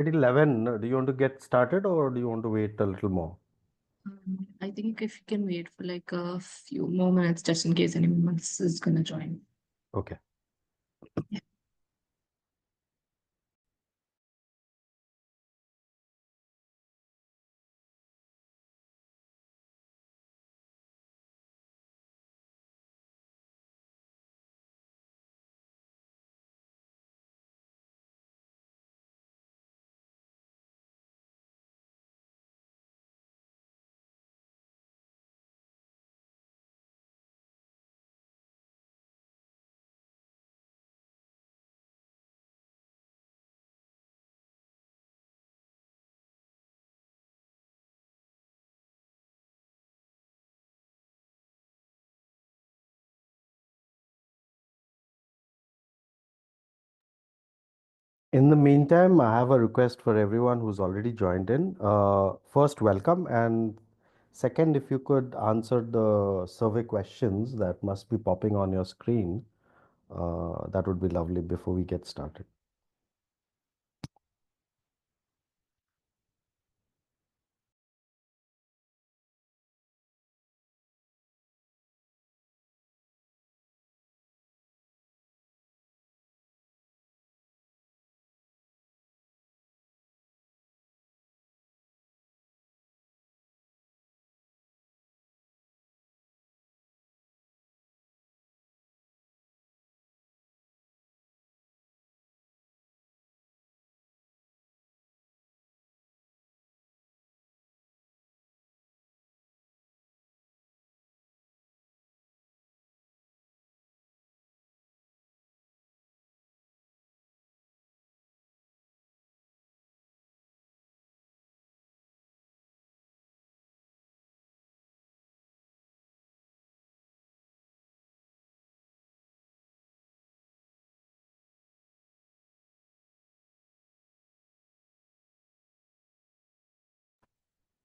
At 11, do you want to get started or do you want to wait a little more? I think if you can wait for like a few more minutes just in case anyone else is gonna join. Okay. Yeah. In the meantime, I have a request for everyone who's already joined in. First, welcome. And second, if you could answer the survey questions that must be popping on your screen, that would be lovely before we get started.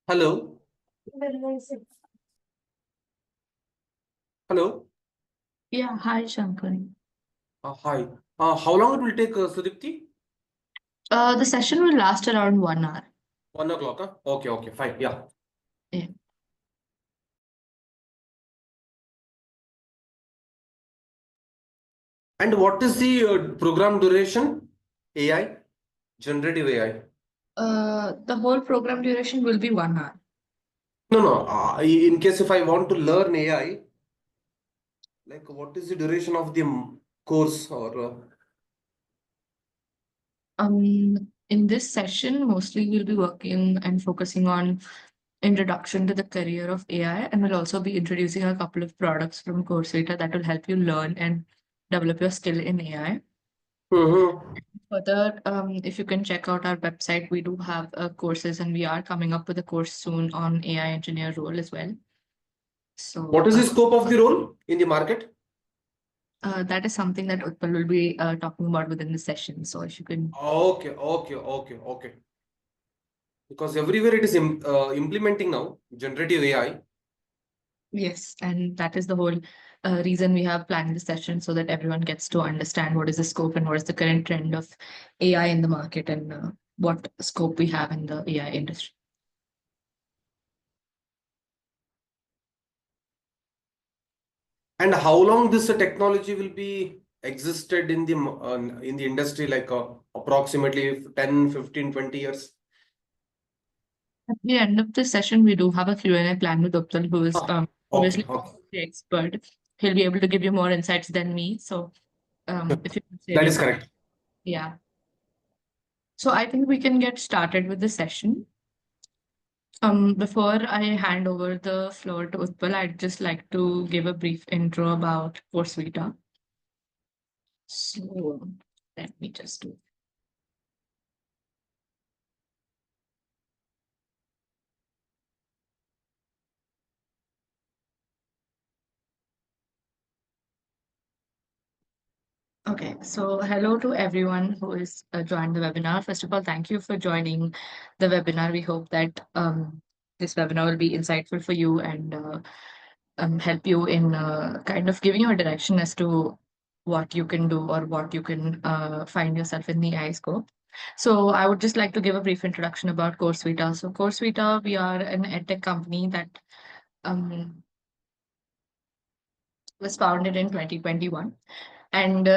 Hello. Hello. Yeah, hi Shankar. Hi. How long it will take, Sudipti? The session will last around 1 hour. 1 o'clock, huh? Okay, okay, fine. Yeah. Yeah. And what is the program duration? AI? Generative AI? The whole program duration will be 1 hour. No, no. In case if I want to learn AI, like what is the duration of the course or In this session, mostly we'll be working and focusing on introduction to the career of AI, and we'll also be introducing a couple of products from Coursevita that will help you learn and develop your skill in AI. Mhm. Further, if you can check out our website, we do have courses, and we are coming up with a course soon on AI engineer role as well. What So is the scope of the role in the market? that is something that Utpal will be talking about within the session. So if you can, Okay, okay, okay, okay. Because everywhere it is implementing now, generative AI. yes, and that is the whole reason we have planned the session so that everyone gets to understand what is the scope and what is the current trend of AI in the market and what scope we have in the AI industry. And how long this technology will be existed in the industry, like approximately 10, 15, 20 years? At the end of the session, we do have a Q&A plan with Utpal, who is Okay, obviously okay. the expert. He'll be able to give you more insights than me. So if you could save That your is time. correct. Yeah. So I think we can get started with the session. Before I hand over the floor to Utpal, I'd just like to give a brief intro about Coursevita. So let me just do. Okay, so hello to everyone who has joined the webinar. First of all, thank you for joining the webinar. We hope that this webinar will be insightful for you and help you in kind of giving you a direction as to what you can do or what you can find yourself in the AI scope. So I would just like to give a brief introduction about Coursevita. So Coursevita, we are an edtech company that um, was founded in 2021. And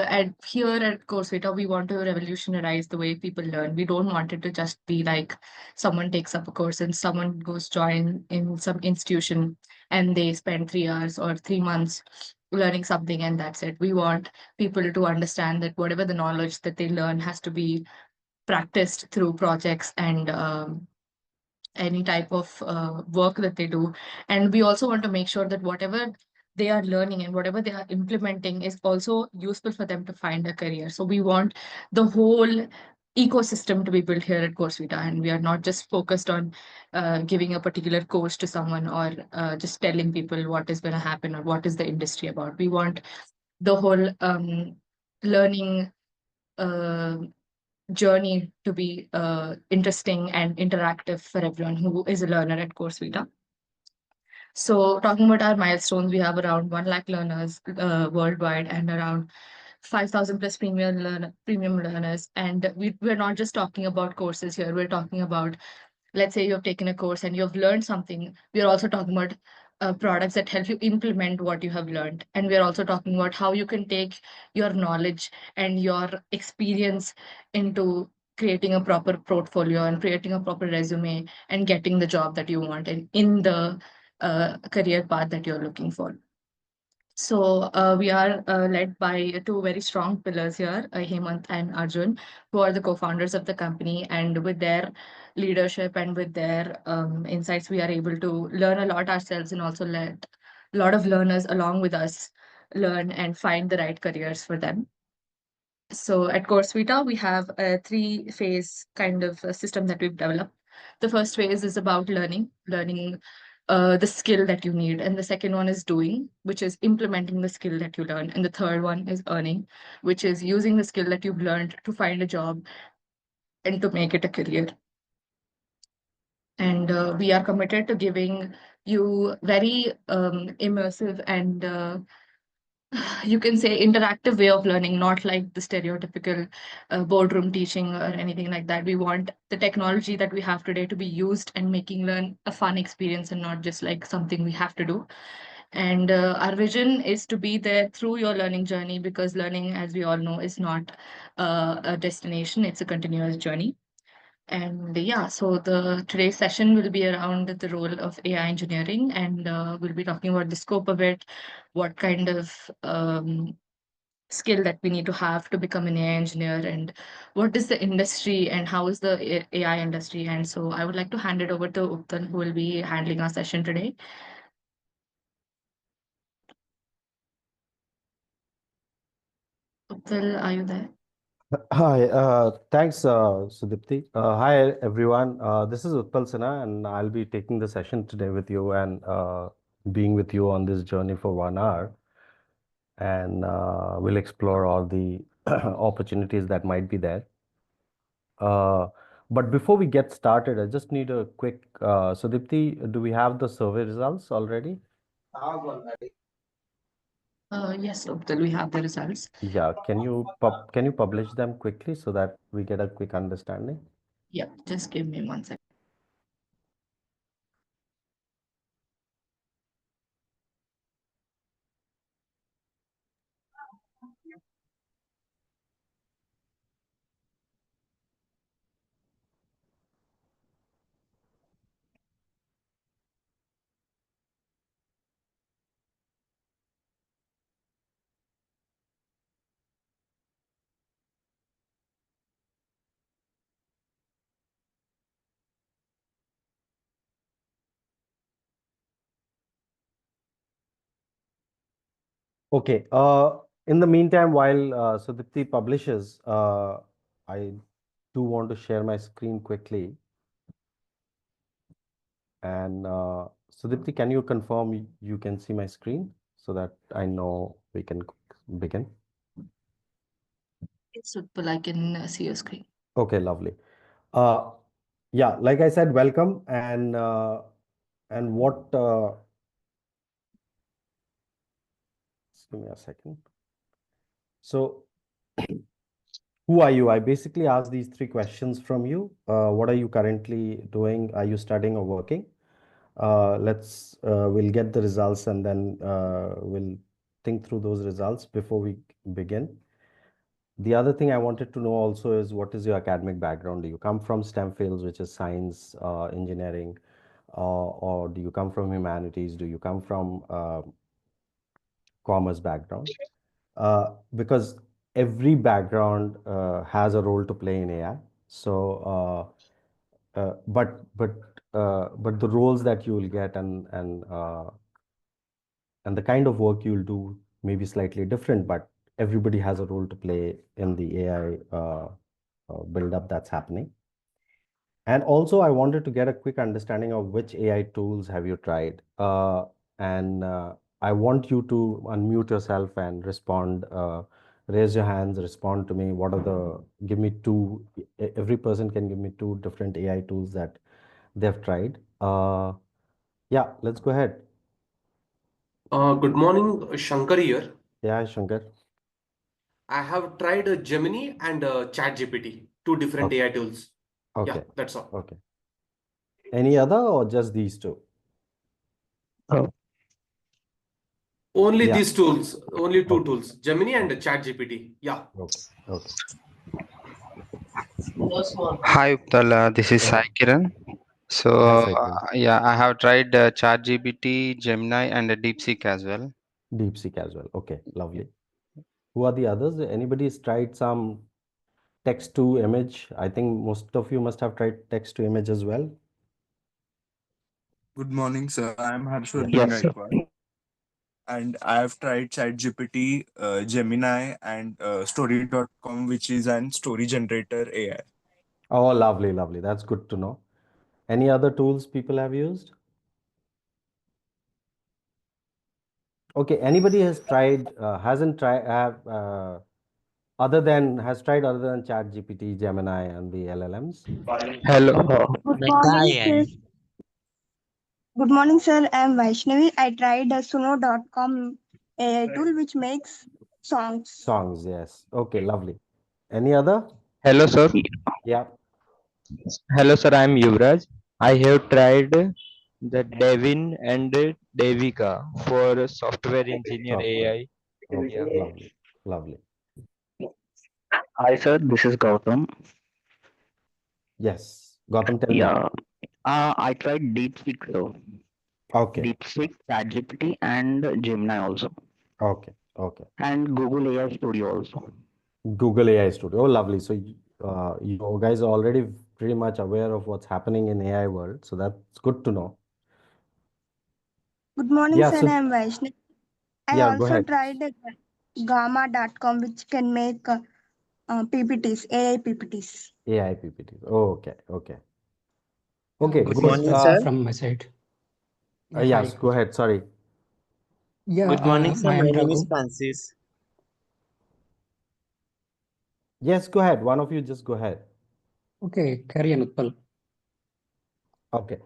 here at Coursevita, we want to revolutionize the way people learn. We don't want it to just be like someone takes up a course and someone goes join in some institution and they spend 3 hours or 3 months learning something and that's it. We want people to understand that whatever the knowledge that they learn has to be practiced through projects and any type of work that they do. And we also want to make sure that whatever they are learning and whatever they are implementing is also useful for them to find a career. So we want the whole ecosystem to be built here at Coursevita, and we are not just focused on giving a particular course to someone or just telling people what is going to happen or what is the industry about. We want the whole learning uh, journey to be interesting and interactive for everyone who is a learner at Coursevita. So, talking about our milestones, we have around 1 lakh learners worldwide and around 5,000 plus premium learners. And we're not just talking about courses here, we're talking about, let's say you have taken a course and you have learned something. We're also talking about products that help you implement what you have learned. And we're also talking about how you can take your knowledge and your experience into creating a proper portfolio and creating a proper resume and getting the job that you want and in the career path that you're looking for. So we are led by two very strong pillars here, Hemant and Arjun, who are the co-founders of the company. And with their leadership and with their insights, we are able to learn a lot ourselves and also let a lot of learners along with us learn and find the right careers for them. So at Coursevita, we have a three-phase kind of system that we've developed. The first phase is about learning the skill that you need. And the second one is doing, which is implementing the skill that you learn. And the third one is earning, which is using the skill that you've learned to find a job and to make it a career. And we are committed to giving you very immersive and you can say interactive way of learning, not like the stereotypical boardroom teaching or anything like that. We want the technology that we have today to be used and making learn a fun experience and not just like something we have to do. And our vision is to be there through your learning journey because learning, as we all know, is not a destination, it's a continuous journey. And yeah, so the today's session will be around the role of AI engineering, and we'll be talking about the scope of it, what kind of skill that we need to have to become an AI engineer, and what is the industry and how is the AI industry. And so I would like to hand it over to Utpal, who will be handling our session today. Utpal, are you there? Hi, thanks, Sudipti. Hi, everyone. This is Utpal Sinha, and I'll be taking the session today with you and being with you on this journey for 1 hour. And we'll explore all the opportunities that might be there. Uh, but before we get started, I just need a quick, Sudipti, do we have the survey results already? Yes, Utpal, we have the results. Yeah, can you publish them quickly so that we get a quick understanding? Yep, just give me 1 second. Okay. In the meantime, while Sudipti publishes, I do want to share my screen quickly. And Sudipti, can you confirm you can see my screen so that I know we can begin? Yes, Utpal, I can see your screen. Okay, lovely. Uh, yeah, like I said, welcome. And what? Just give me a second. So Who are you? I basically asked these three questions from you. What are you currently doing? Are you studying or working? We'll get the results and then we'll think through those results before we begin. The other thing I wanted to know also is what is your academic background? Do you come from STEM fields, which is science, engineering, or do you come from humanities? Do you come from commerce background? Because every background has a role to play in AI. So, but the roles that you will get and the kind of work you'll do may be slightly different, but everybody has a role to play in the AI build-up that's happening. And also, I wanted to get a quick understanding of which AI tools have you tried. And I want you to unmute yourself and respond. Raise your hands, respond to me. Give me two, every person can give me two different AI tools that they've tried. Yeah, let's go ahead. Good morning, Shankar here. Yeah, Shankar. I have tried Gemini and ChatGPT, two different Okay, AI tools. Yeah, okay, that's all. okay. Any other or just these two? Oh, Only Yeah, these tools, only two okay, tools, Gemini and okay, ChatGPT. Yeah. okay, okay. hi Utpal, this is Sai Oh, Kiran. So hi, Saikiran. yeah, I have tried ChatGPT, Gemini, and DeepSeek as well. DeepSeek as well. Okay, lovely. Who are the others? Anybody's tried some text to image? I think most of you must have tried text to image as well. Good morning, sir. I am Yeah. Harshvardhan Yes, sir. Gaikwad, and I have tried ChatGPT, Gemini, and Story.com, which is an story generator AI. Oh, lovely, lovely. That's good to know. Any other tools people have used? Okay, anybody hasn't tried, other than ChatGPT, Gemini, and the LLMs? Hello. Good morning, sir. Good morning, sir. I'm Vaishnavi. I tried Suno.com AI tool which makes songs. Songs, yes. Okay, lovely. Any other? Hello, sir. Yeah. Hello, sir. I am Yuvraj. I have tried the Devin and Devika for software engineer Software. AI. Okay, Yeah. lovely, lovely. Hi sir, this is Gautam. Yes. Gautam, tell me. Yeah, I tried DeepSeek, so Okay, DeepSeek, ChatGPT, and Gemini also, okay, okay. and Google AI Studio also. Google AI Studio. Oh, lovely. So you guys are already pretty much aware of what's happening in AI world. So that's good to know. Good morning, Yeah. sir. So I'm Vaishnavi. I yeah, go also ahead. tried Gamma.com which can make PPTs, AI PPTs. AI PPT. Oh, okay, okay, okay. Good Good. morning, sir, from my side. Yes. Hi. Go ahead. Sorry. Yeah, Good morning, sir. I My am name is Raghu. Francis. Yes. Go ahead. One of you just go ahead. Okay, carry on, Utpal. Okay.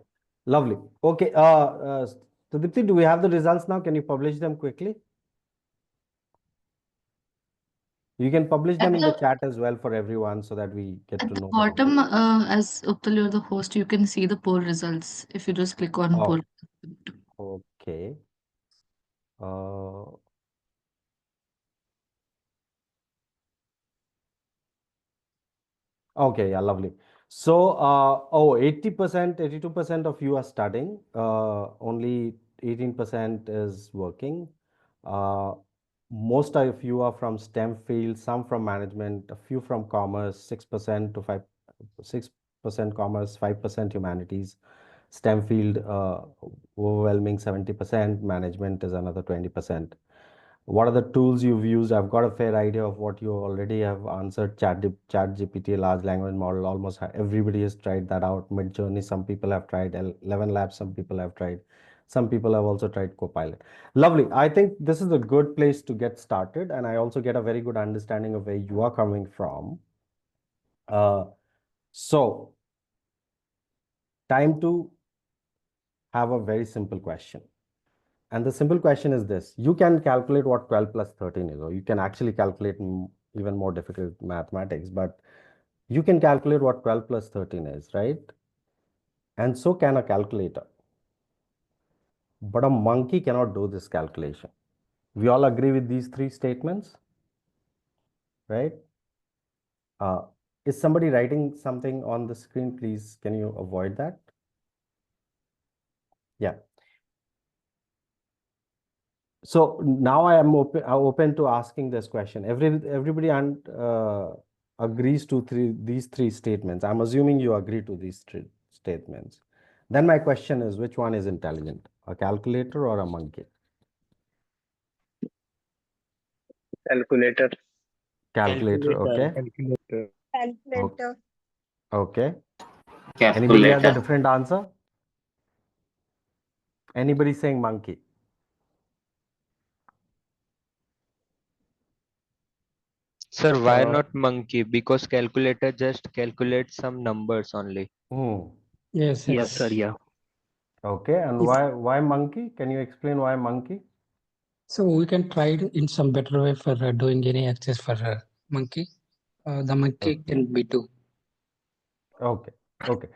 Lovely. Okay. Sudipti, do we have the results now? Can you publish them quickly? You can publish At them in the the chat as well for everyone so that we get at to the know the results. bottom, as Uptal, you're the host, you can see the poll results if you just click on poll. Oh, okay. Uh, okay, yeah, lovely. So, 80%, 82% of you are studying. Only 18% is working. Uh, most of you are from STEM field, some from management, a few from commerce, 6% to 5, 6% commerce, 5% humanities. STEM field, overwhelming 70%, management is another 20%. What are the tools you've used? I've got a fair idea of what you already have answered. ChatGPT, large language model, everybody has tried that out. Midjourney, some people have tried. 11 Labs, some people have tried. Some people have also tried Copilot. Lovely. I think this is a good place to get started, and I also get a very good understanding of where you are coming from. Uh, so, time to have a very simple question. And the simple question is this. You can calculate what 12 plus 13 is, or you can actually calculate even more difficult mathematics, but you can calculate what 12 plus 13 is, right? And so can a calculator. But a monkey cannot do this calculation. We all agree with these three statements, right? Uh, is somebody writing something on the screen? Please, can you avoid that? Yeah. So now I am open to asking this question. Everybody agrees to these three statements. I'm assuming you agree to these three statements. Then my question is, which one is intelligent, a calculator or a monkey? Calculator. Calculator, okay. Calculator. Calculator. Okay. Anybody has a Calculator. different answer? Anybody saying monkey? Sir, why not monkey? Because calculator just calculates some numbers only. Yes, Yes, sir. yes. Yeah. Okay, and If, why monkey? Can you explain why monkey? so we can try it in some better way for doing any access for monkey. The monkey Okay. can be too. Okay. Okay.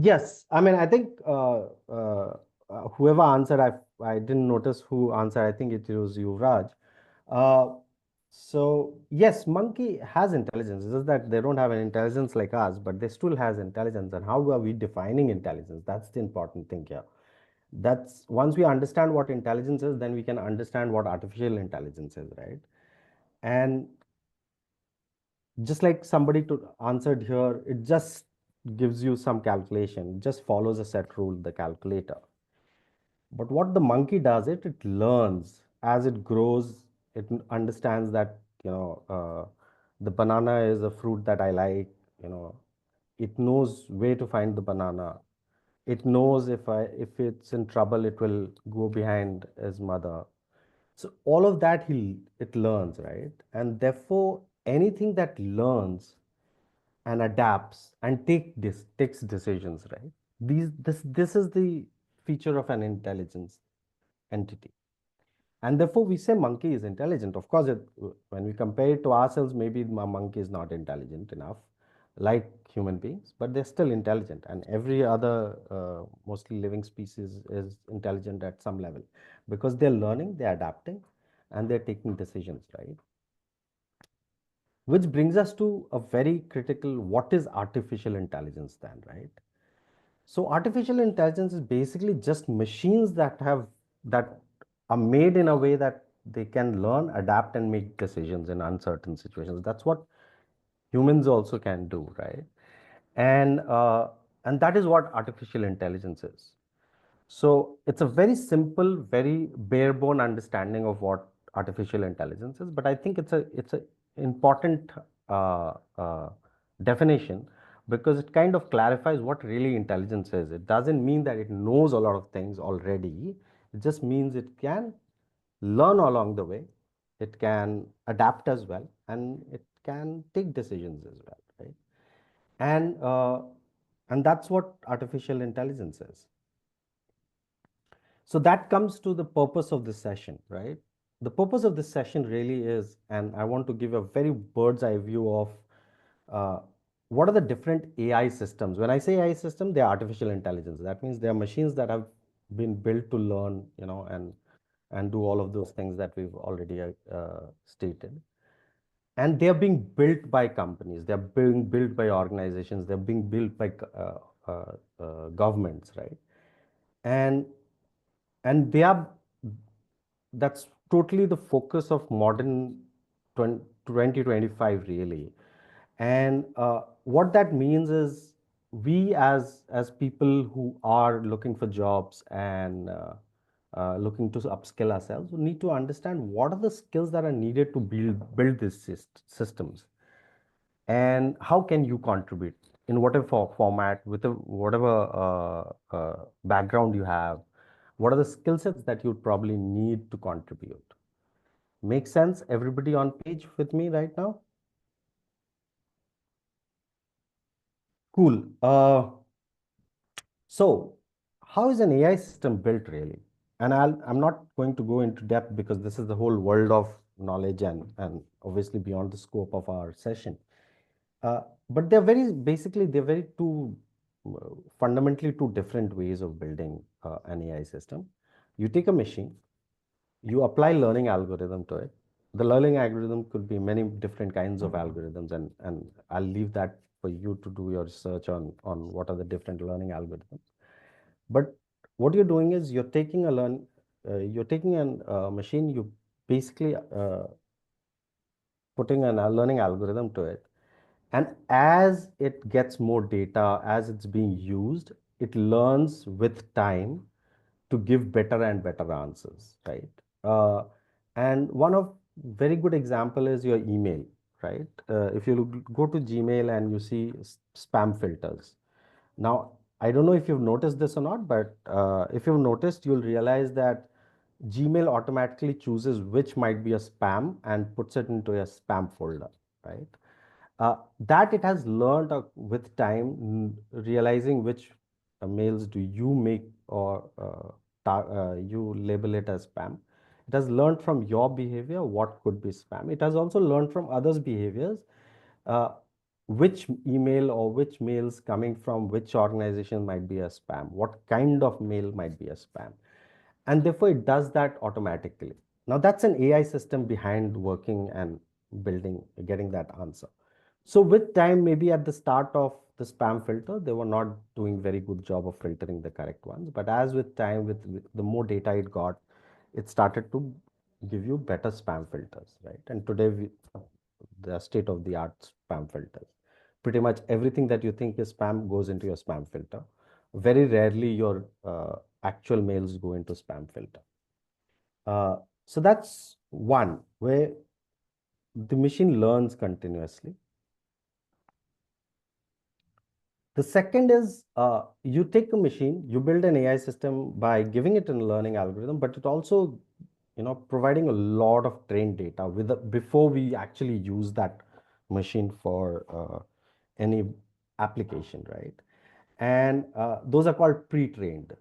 Yes. I mean, I think whoever answered, I didn't notice who answered. I think it was Yuvraj. Uh, so yes, monkey has intelligence. It's just that they don't have an intelligence like us, but they still has intelligence. And how are we defining intelligence? That's the important thing here. That's once we understand what intelligence is, then we can understand what artificial intelligence is, right? And just like somebody to answered here, it just gives you some calculation, it just follows a set rule, the calculator. But what the monkey does, it learns as it grows. It understands that, the banana is a fruit that I like, you know, it knows where to find the banana. It knows if it's in trouble, it will go behind his mother. So all of that it learns, right? And therefore, anything that learns and adapts and takes decisions, right? This is the feature of an intelligence entity. And therefore, we say monkey is intelligent. Of course, when we compare it to ourselves, maybe a monkey is not intelligent enough, like human beings, but they're still intelligent. And every other mostly living species is intelligent at some level because they're learning, they're adapting, and they're taking decisions, right? Which brings us to a very critical, what is artificial intelligence then, right? So artificial intelligence is basically just machines that are made in a way that they can learn, adapt, and make decisions in uncertain situations. That's what humans also can do, right? And and that is what artificial intelligence is. So it's a very simple, very bare bone understanding of what artificial intelligence is, but I think it's a important uh, uh, definition because it kind of clarifies what really intelligence is. It doesn't mean that it knows a lot of things already. It just means it can learn along the way. It can adapt as well, and it can take decisions as well, right? And and that's what artificial intelligence is. So that comes to the purpose of this session, right? The purpose of this session really is, and I want to give a very bird's eye view of uh, what are the different AI systems. When I say AI system, they are artificial intelligence. That means they are machines that have been built to learn, and do all of those things that we've already stated. And they are being built by companies. They are being built by organizations. They're being built by governments, right? And they are that's totally the focus of modern 2025 really. And what that means is we as people who are looking for jobs and looking to upskill ourselves, we need to understand what are the skills that are needed to build these systems, and how can you contribute in whatever format with whatever background you have. What are the skill sets that you'd probably need to contribute? Make sense? Everybody on page with me right now? Cool. So how is an AI system built really? And I'm not going to go into depth because this is the whole world of knowledge and obviously beyond the scope of our session. But they're very fundamentally two different ways of building an AI system. You take a machine, you apply learning algorithm to it. The learning algorithm could be many different kinds of algorithms, and I'll leave that for you to do your research on what are the different learning algorithms. But what you're doing is you're taking a machine, you basically putting a learning algorithm to it, and as it gets more data, as it's being used, it learns with time to give better and better answers, right? And one of very good example is your email, right? If you go to Gmail and you see spam filters. Now, I don't know if you've noticed this or not, but if you've noticed, you'll realize that Gmail automatically chooses which might be a spam and puts it into a spam folder, right? That it has learned with time, realizing which mails do you make or you label it as spam. It has learned from your behavior what could be spam. It has also learned from others' behaviors, uh, which email or which mails coming from which organization might be a spam, what kind of mail might be a spam, and therefore it does that automatically. Now that's an AI system behind working and building, getting that answer. So with time, maybe at the start of the spam filter, they were not doing very good job of filtering the correct ones. But as with time, with the more data it got, it started to give you better spam filters, right? And today, the state of the art spam filters. Pretty much everything that you think is spam goes into your spam filter. Very rarely your actual mails go into spam filter. So that's one where the machine learns continuously. The second is you take a machine, you build an AI system by giving it a learning algorithm, but it also, providing a lot of trained data before we actually use that machine for any application, right? And those are called pre-trained.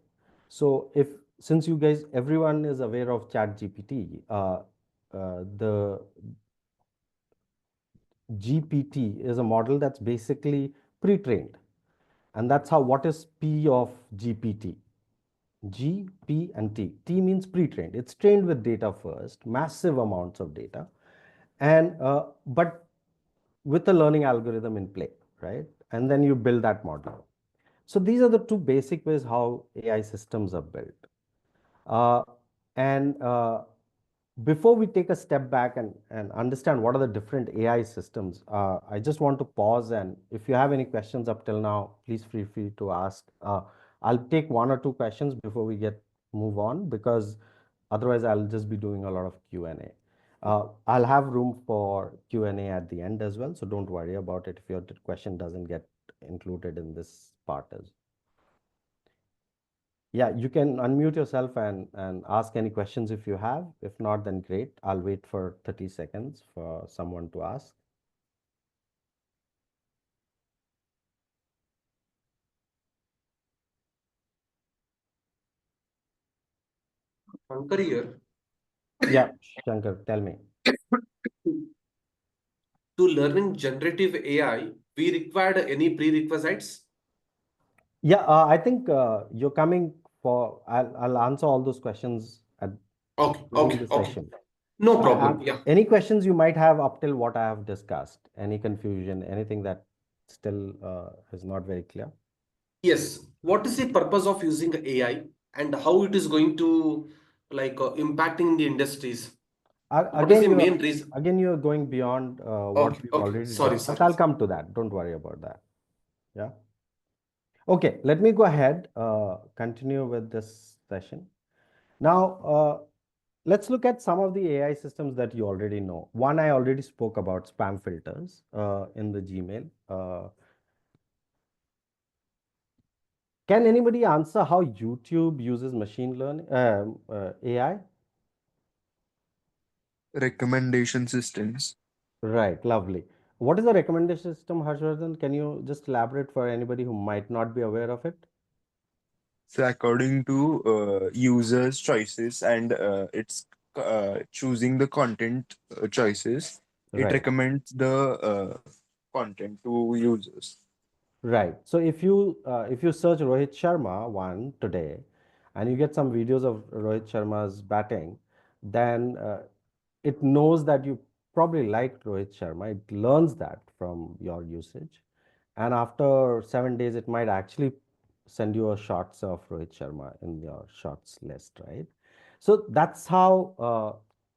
So since you guys, everyone is aware of ChatGPT, the GPT is a model that's basically pre-trained. And that's how, what is P of GPT? G, P, and T. T means pre-trained. It's trained with data first, massive amounts of data, and but with a learning algorithm in play, right? And then you build that model. So these are the two basic ways how AI systems are built. Uh, and before we take a step back and understand what are the different AI systems, I just want to pause. And if you have any questions up till now, please feel free to ask. I'll take one or two questions before we move on, because otherwise I'll just be doing a lot of Q&A. I'll have room for Q&A at the end as well, so don't worry about it if your question doesn't get included in this part as. Yeah, you can unmute yourself and ask any questions if you have. If not, then great. I'll wait for 30 seconds for someone to ask. Shankar here. Yeah, Shankar, tell me. To learning generative AI, we required any prerequisites? Yeah, I think you're coming for, I'll answer all those questions during the Okay. session. No problem. Yeah. Any questions you might have up till what I have discussed? Any confusion, anything that still is not very clear? Yes. What is the purpose of using AI and how it is going to impacting the industries? What is the main reason? Again, you're going beyond what we've Okay. already Sorry. discussed. I'll come to that. Don't worry about that. Yeah. Okay, let me go ahead, continue with this session. Now, let's look at some of the AI systems that you already know. One, I already spoke about spam filters in the Gmail. Can anybody answer how YouTube uses machine learning, AI? Recommendation systems. Right, lovely. What is the recommendation system, Harshvardhan? Can you just elaborate for anybody who might not be aware of it? So according to users' choices and its choosing the content choices, it Right. recommends the content to users. Right. So if you search Rohit Sharma one today, and you get some videos of Rohit Sharma's batting, then it knows that you probably like Rohit Sharma. It learns that from your usage, and after 7 days, it might actually send you a shots of Rohit Sharma in your shots list, right? So that's how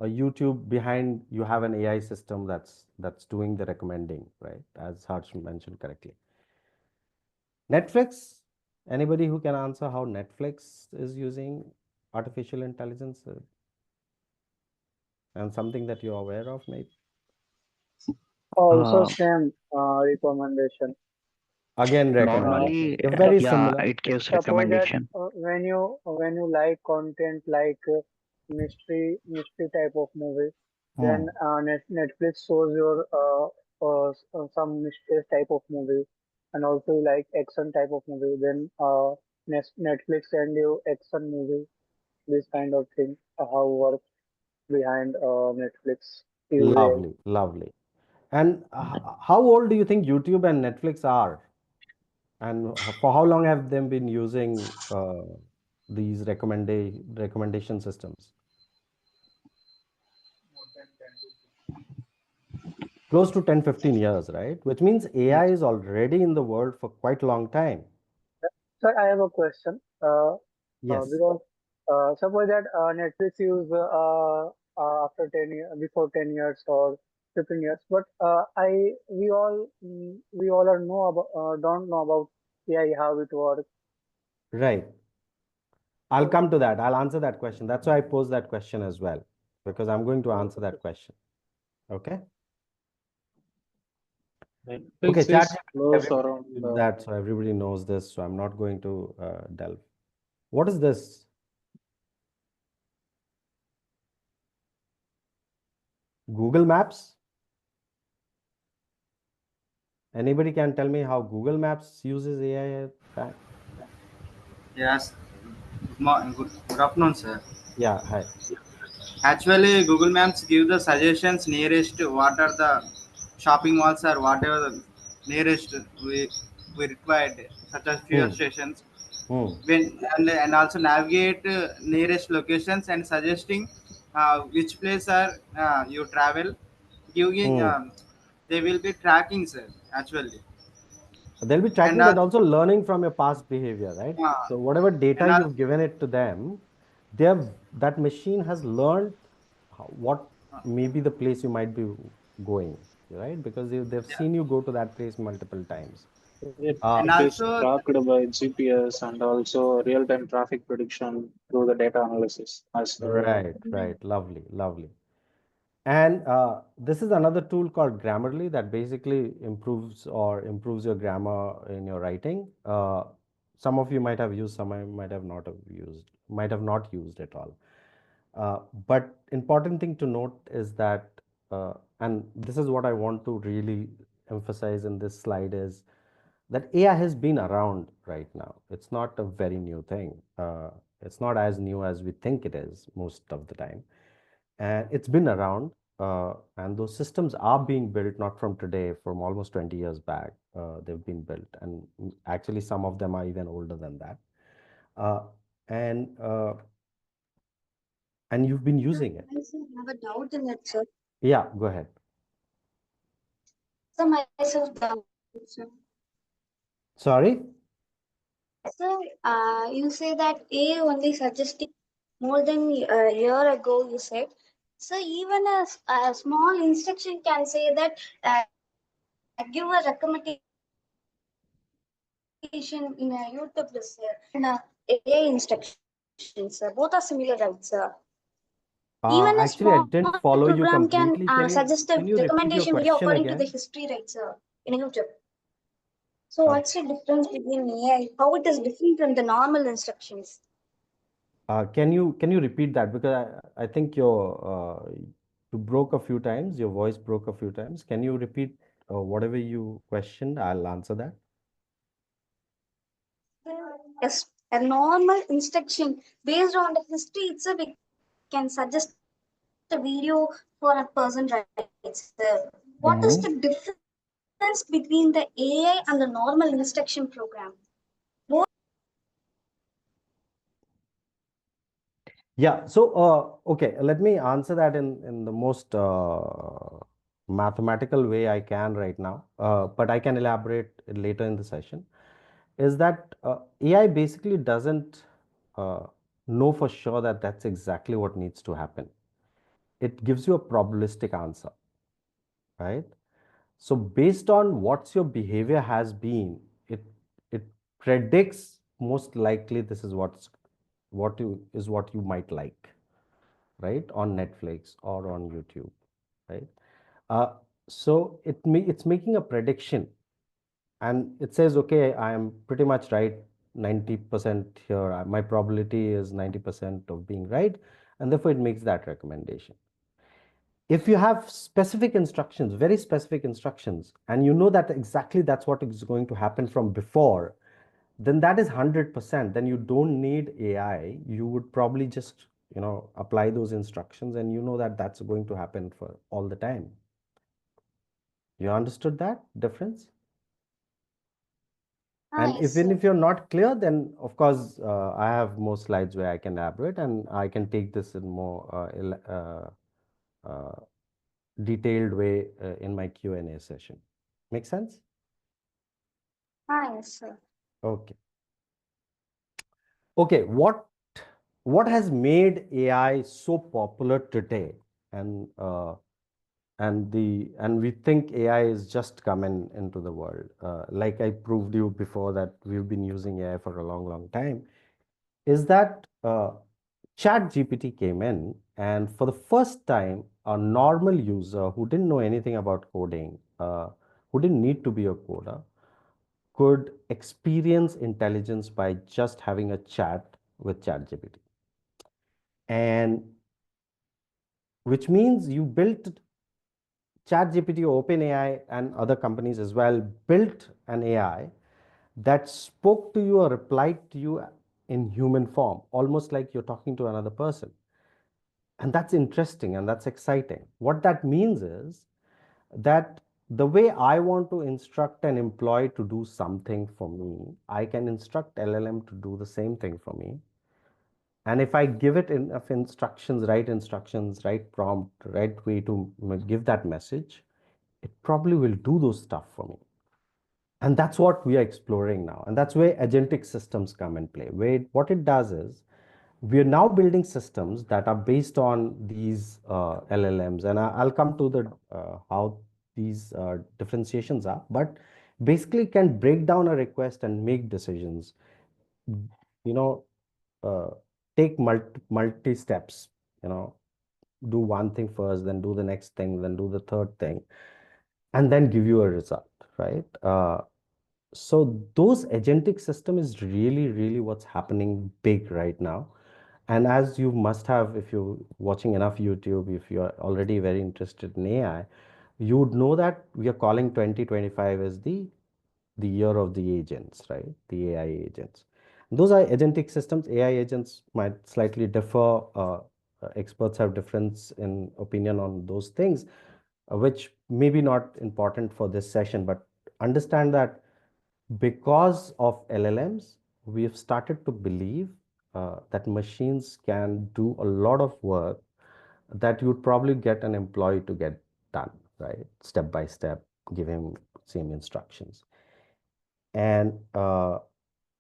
a YouTube behind you have an AI system that's doing the recommending, right? As Harsh mentioned correctly. Netflix, anybody who can answer how Netflix is using artificial intelligence and something that you're aware of, maybe? Also Uh, same recommendation. Again, recommendation. Normally, They're very yeah, similar. it gives Suppose that recommendation. when you like content like mystery type of movie, then Hmm. Netflix shows your some mystery type of movie, and also you like action type of movie. Then Netflix send you action movie. This kind of thing how work behind Netflix use AI. Lovely, lovely. And how old do you think YouTube and Netflix are? And for how long have they been using these recommendation systems? Close to 10, 15 years, right? Which means AI is already in the world for quite a long time. Sir, I have a question. Yes. Because suppose that Netflix use after 10 years, before 10 years or 15 years, but we all are know about don't know about AI how it works. Right. I'll So, come to that. I'll answer that question. That's why I posed that question as well, because I'm going to answer that question. Okay. Okay. Netflix Chat. is close Everybody around uses that, so everybody knows this. So I'm not going to delve. What is this? Google Maps? Anybody can tell me how Google Maps uses AI? Yes, good afternoon, sir. Yeah. Hi. Actually, Google Maps give the suggestions nearest what are the shopping malls or whatever the nearest we required, such as fuel Hmm. stations. Hmm. And also navigate nearest locations and suggesting which place are you travel. Giving Hmm. they will be tracking, sir. Actually, They'll be and tracking, but also learning from your past behavior, right? uh, So whatever data and you've given it to them, that machine has learned what maybe the place you might be going, right? Because they've yeah, seen you go to that place multiple times. it, Uh, and it is also tracked by GPS and also real-time traffic prediction through the data analysis as well. right, right. Lovely, lovely. And this is another tool called Grammarly that basically improves your grammar in your writing. Some of you might have used, some might have not used at all. But important thing to note is that, and this is what I want to really emphasize in this slide is that AI has been around right now. It's not a very new thing. It's not as new as we think it is most of the time, and it's been around, and those systems are being built not from today, from almost 20 years back. They've been built, and actually some of them are even older than that. Uh, and uh, and you've been using it. I still have a doubt in it, sir. Yeah, go ahead. So myself doubt, sir. Sorry. Sir, you say that A only suggesting more than a year ago. You said, so even a small instruction can say that give a recommendation in a YouTube list here, and AI instructions. Both are similar, right, sir? Even a small program Actually, I can didn't follow you suggest a completely. recommendation Can you video repeat your according to the question history, again? right, sir, in a YouTube. So what's Uh, the difference between AI? How it is different from the normal instructions? can you repeat that, because I think you broke a few times. Your voice broke a few times. Can you repeat whatever you questioned? I'll answer that. Yes, a normal instruction based on the history itself, we can suggest a recommendation. the video for a person, right, sir? What is the difference between the AI and the normal instruction program? Yeah, so okay, let me answer that in the most mathematical way I can right now, but I can elaborate later in the session. Is that AI basically doesn't uh, know for sure that that's exactly what needs to happen. It gives you a probabilistic answer, right? So based on what's your behavior has been, it predicts most likely this is what you might like, right, on Netflix or on YouTube, right? Uh, so it's making a prediction, and it says, okay, I am pretty much right 90% here. My probability is 90% of being right, and therefore it makes that recommendation. If you have specific instructions, very specific instructions, and you know that exactly that's what is going to happen from before, then that is 100%. Then you don't need AI. You would probably just, apply those instructions, and you know that that's going to happen for all the time. You understood that difference? And even if you're not clear, then of course, I have more slides where I can elaborate, and I can take this in more detailed way in my Q&A session. Make sense? Yes, sir. Okay. Okay, what has made AI so popular today? And we think AI is just coming into the world. Like I proved you before that we've been using AI for a long, long time. Is that ChatGPT came in, and for the first time, a normal user who didn't know anything about coding, who didn't need to be a coder, could experience intelligence by just having a chat with ChatGPT. And which means you built ChatGPT, OpenAI, and other companies as well built an AI that spoke to you or replied to you in human form, almost like you're talking to another person. And that's interesting and that's exciting. What that means is that the way I want to instruct an employee to do something for me, I can instruct LLM to do the same thing for me. And if I give it enough instructions, right prompt, right way to give that message, it probably will do those stuff for me. And that's what we are exploring now. And that's where agentic systems come in play. What it does is we are now building systems that are based on these LLMs. And I'll come to the how these differentiations are. But basically can break down a request and make decisions, you know, take multi steps, do one thing first, then do the next thing, then do the third thing, and then give you a result, right? So those agentic system is really, really what's happening big right now. And as you must have, if you're watching enough YouTube, if you're already very interested in AI, you would know that we are calling 2025 as the year of the agents, right? The AI agents. Those are agentic systems. AI agents might slightly differ. Experts have difference in opinion on those things, which may be not important for this session, but understand that because of LLMs, we have started to believe that machines can do a lot of work that you'd probably get an employee to get done, right? Step by step, give him same instructions. And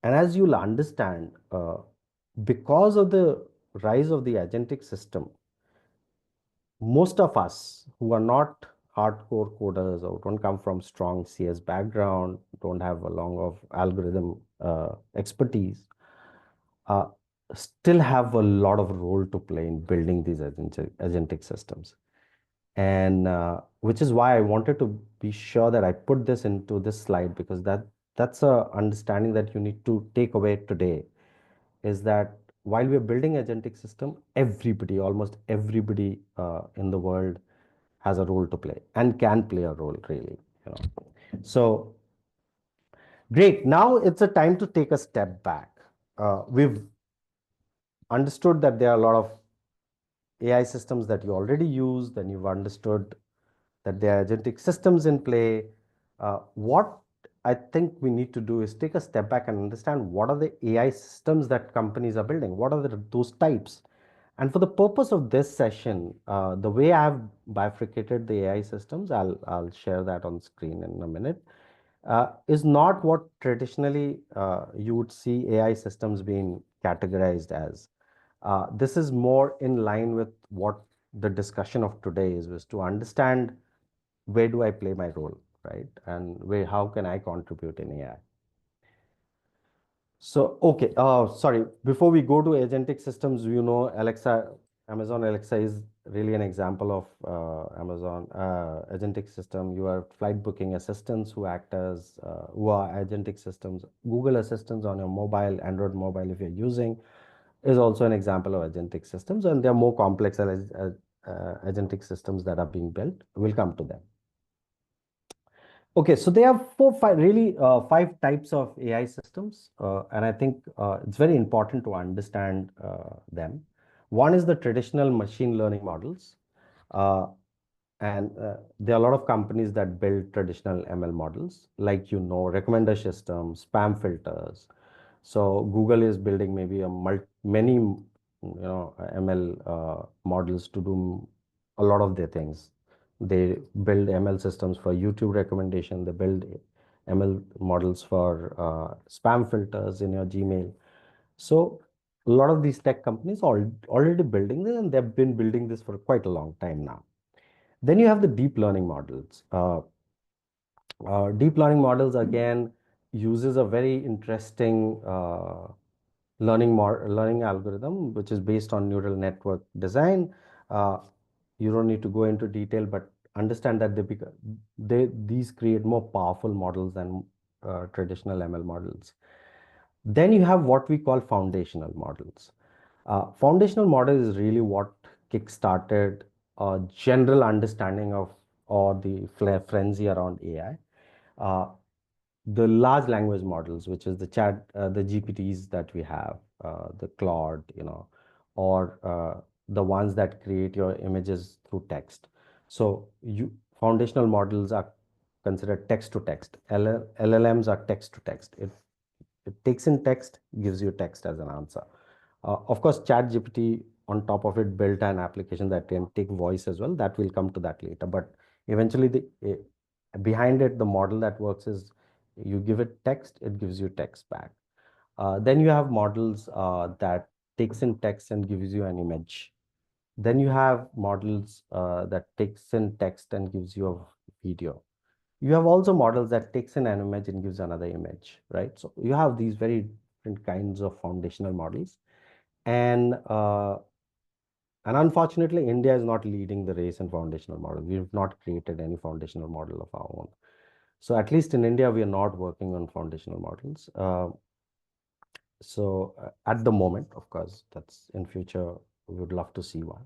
as you'll understand, because of the rise of the agentic system, most of us who are not hardcore coders or don't come from strong CS background, don't have a long of algorithm expertise, uh, still have a lot of role to play in building these agentic systems. And which is why I wanted to be sure that I put this into this slide, because that's a understanding that you need to take away today, is that while we're building agentic system, everybody, almost everybody in the world has a role to play and can play a role, really. So great. Now it's a time to take a step back. We've understood that there are a lot of AI systems that you already use, then you've understood that there are agentic systems in play. What I think we need to do is take a step back and understand what are the AI systems that companies are building, what are those types. And for the purpose of this session, the way I've bifurcated the AI systems, I'll share that on screen in a minute, is not what traditionally you would see AI systems being categorized as. This is more in line with what the discussion of today is, was to understand where do I play my role, right? And how can I contribute in AI? So, okay, sorry, before we go to agentic systems, Alexa, Amazon Alexa is really an example of Amazon agentic system. You have flight booking assistants who act as, who are agentic systems. Google Assistants on your mobile, Android mobile, if you're using, is also an example of agentic systems, and there are more complex agentic systems that are being built. We'll come to them. Okay, so there are five types of AI systems, and I think it's very important to understand them. One is the traditional machine learning models, uh, and there are a lot of companies that build traditional ML models, like recommender systems, spam filters. So Google is building maybe many ML models to do a lot of their things. They build ML systems for YouTube recommendation. They build ML models for spam filters in your Gmail. So a lot of these tech companies are already building this, and they've been building this for quite a long time now. Then you have the deep learning models. Deep learning models again uses a very interesting learning algorithm, which is based on neural network design. You don't need to go into detail, but understand that these create more powerful models than traditional ML models. Then you have what we call foundational models. Foundational model is really what kick-started a general understanding of or the frenzy around AI. The large language models, which is the GPTs that we have, the Claude, or the ones that create your images through text. So foundational models are considered text to text. LLMs are text to text. It takes in text, gives you text as an answer. Of course, ChatGPT on top of it built an application that can take voice as well. That will come to that later. But eventually, behind it, the model that works is you give it text, it gives you text back. Then you have models that takes in text and gives you an image. Then you have models that takes in text and gives you a video. You have also models that takes in an image and gives another image, right? So you have these very different kinds of foundational models. And unfortunately, India is not leading the race in foundational models. We've not created any foundational model of our own. So at least in India, we are not working on foundational models. At the moment, of course, that's in future, we would love to see one.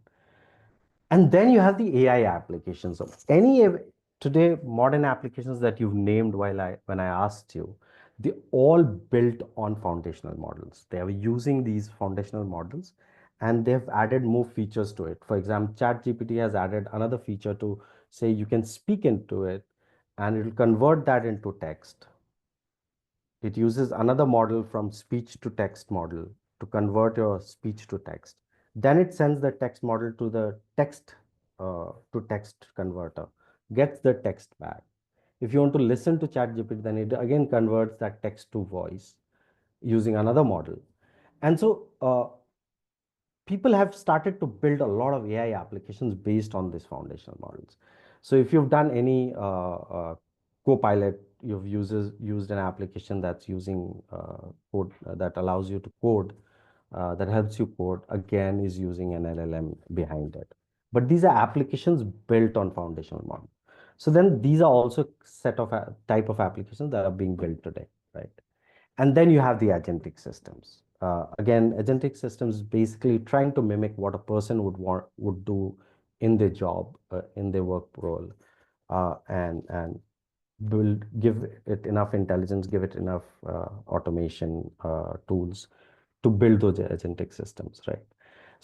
And then you have the AI applications. So today, modern applications that you've named when I asked you, they all built on foundational models. They are using these foundational models, and they've added more features to it. For example, ChatGPT has added another feature to say you can speak into it, and it will convert that into text. It uses another model from speech to text model to convert your speech to text. Then it sends the text model to the text to text converter, gets the text back. If you want to listen to ChatGPT, then it again converts that text to voice using another model. And so people have started to build a lot of AI applications based on these foundational models. So if you've done any Copilot, you've used an application that's using code that allows you to code, that helps you code, again, is using an LLM behind it. But these are applications built on foundational model. So then these are also set of type of applications that are being built today, right? And then you have the agentic systems. Again, agentic systems basically trying to mimic what a person would do in their job, in their work role, and give it enough intelligence, give it enough automation tools to build those agentic systems, right?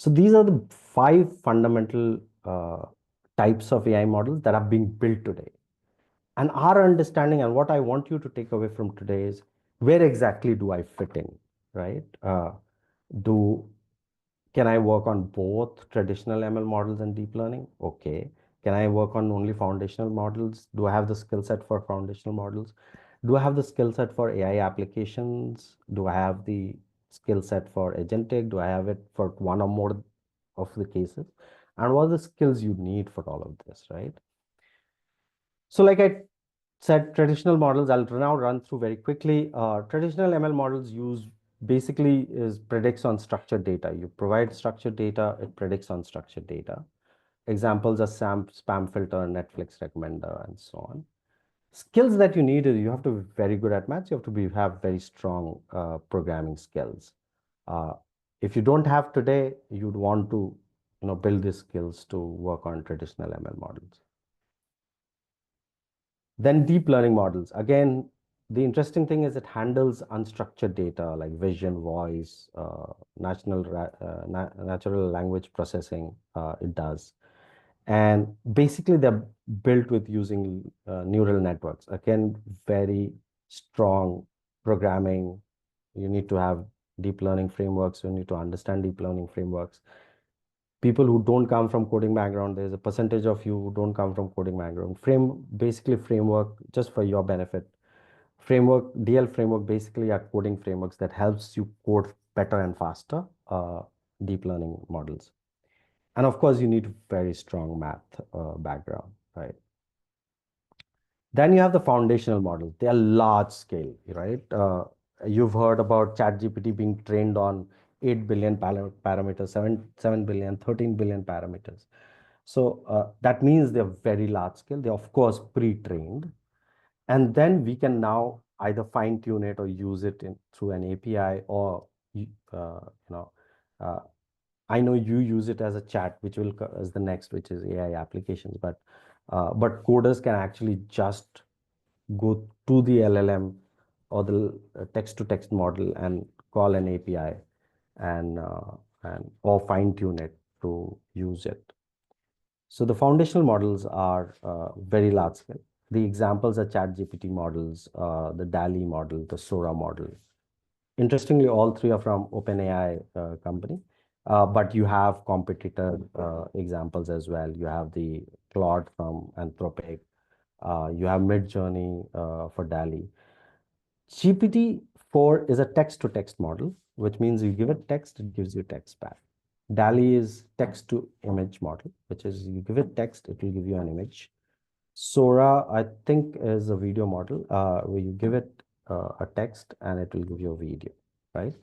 So these are the 5 fundamental types of AI models that are being built today. And our understanding, and what I want you to take away from today, is where exactly do I fit in, right? Can I work on both traditional ML models and deep learning? Okay. Can I work on only foundational models? Do I have the skill set for foundational models? Do I have the skill set for AI applications? Do I have the skill set for agentic? Do I have it for one or more of the cases? And what are the skills you need for all of this, right? So like I said, traditional models, I'll now run through very quickly. Traditional ML models basically predicts on structured data. You provide structured data, it predicts on structured data. Examples are spam filter, Netflix recommender, and so on. Skills that you need is you have to be very good at maths. You have to have very strong programming skills. If you don't have today, you'd want to build these skills to work on traditional ML models. Then deep learning models. Again, the interesting thing is it handles unstructured data like vision, voice, natural language processing. It does. And basically, they're built with using neural networks. Again, very strong programming. You need to have deep learning frameworks. You need to understand deep learning frameworks. People who don't come from coding background, there's a percentage of you who don't come from coding background. Basically framework, just for your benefit. DL framework, basically are coding frameworks that helps you code better and faster deep learning models. And of course, you need very strong math background, right? Then you have the foundational models. They are large scale, right? You've heard about ChatGPT being trained on 8 billion parameters, 7 billion, 13 billion parameters. So that means they're very large scale. They're, of course, pre-trained. And then we can now either fine tune it or use it through an API or, I know you use it as a chat, which will as the next, which is AI applications. But coders can actually just go to the LLM or the text-to-text model and call an API and or fine tune it to use it. So the foundational models are very large scale. The examples are ChatGPT models, the DALI model, the Sora model. Interestingly, all 3 are from OpenAI company, but you have competitor examples as well. You have the Claude from Anthropic. You have Midjourney for DALI. GPT-4 is a text-to-text model, which means you give it text, it gives you text back. DALI is text-to-image model, which is you give it text, it will give you an image. Sora, I think, is a video model where you give it a text and it will give you a video, right?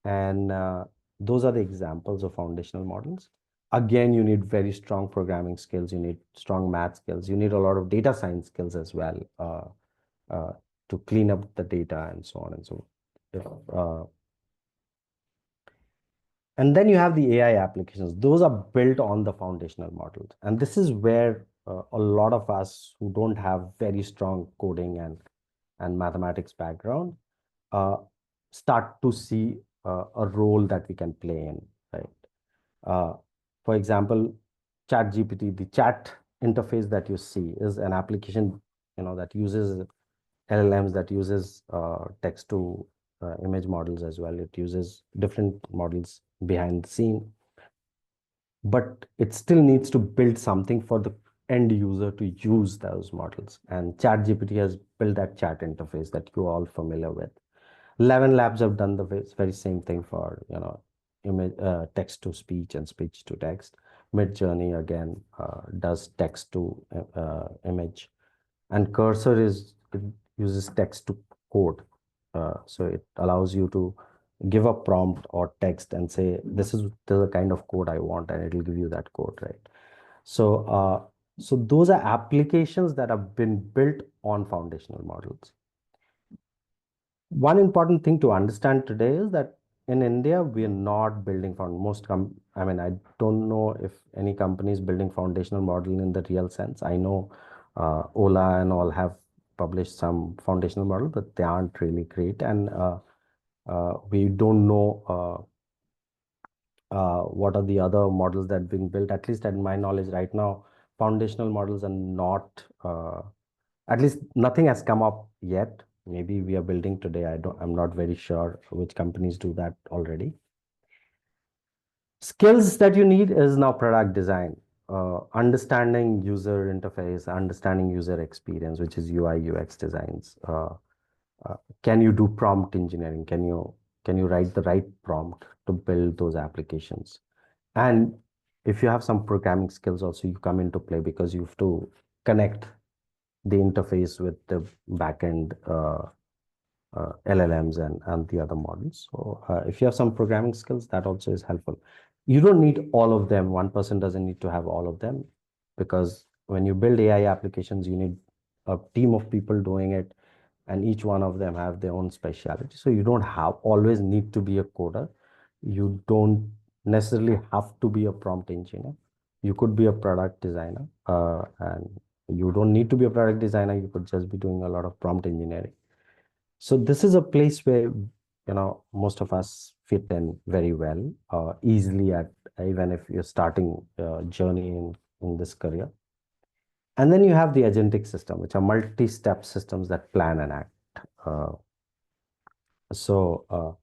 And those are the examples of foundational models. Again, you need very strong programming skills. You need strong math skills. You need a lot of data science skills as well to clean up the data and so on and so on. And then you have the AI applications. Those are built on the foundational models. And this is where a lot of us who don't have very strong coding and mathematics background start to see a role that we can play in, right? For example, ChatGPT, the chat interface that you see is an application, that uses LLMs, that uses text to image models as well. It uses different models behind the scene, but it still needs to build something for the end user to use those models. And ChatGPT has built that chat interface that you're all familiar with. 11 labs have done the very same thing for, image, text to speech and speech to text. Midjourney again does text to image, and Cursor it uses text to code. So it allows you to give a prompt or text and say, this is the kind of code I want, and it'll give you that code, right? So those are applications that have been built on foundational models. One important thing to understand today is that in India, we are not building I don't know if any company is building foundational model in the real sense. I know Ola and all have published some foundational model, but they aren't really great. And we don't know what are the other models that are being built. At least at my knowledge right now, foundational models are not, at least nothing has come up yet. Maybe we are building today. I'm not very sure which companies do that already. Skills that you need is now product design, understanding user interface, understanding user experience, which is UI UX designs. Can you do prompt engineering? Can you write the right prompt to build those applications? And if you have some programming skills also, you come into play because you have to connect the interface with the backend LLMs and the other models. So if you have some programming skills, that also is helpful. You don't need all of them. One person doesn't need to have all of them, because when you build AI applications, you need a team of people doing it, and each one of them have their own specialty. So you don't have always need to be a coder. You don't necessarily have to be a prompt engineer. You could be a product designer, and you don't need to be a product designer. You could just be doing a lot of prompt engineering. So this is a place where, most of us fit in very well, easily, at even if you're starting a journey in this career. And then you have the agentic system, which are multi-step systems that plan and act. Uh, so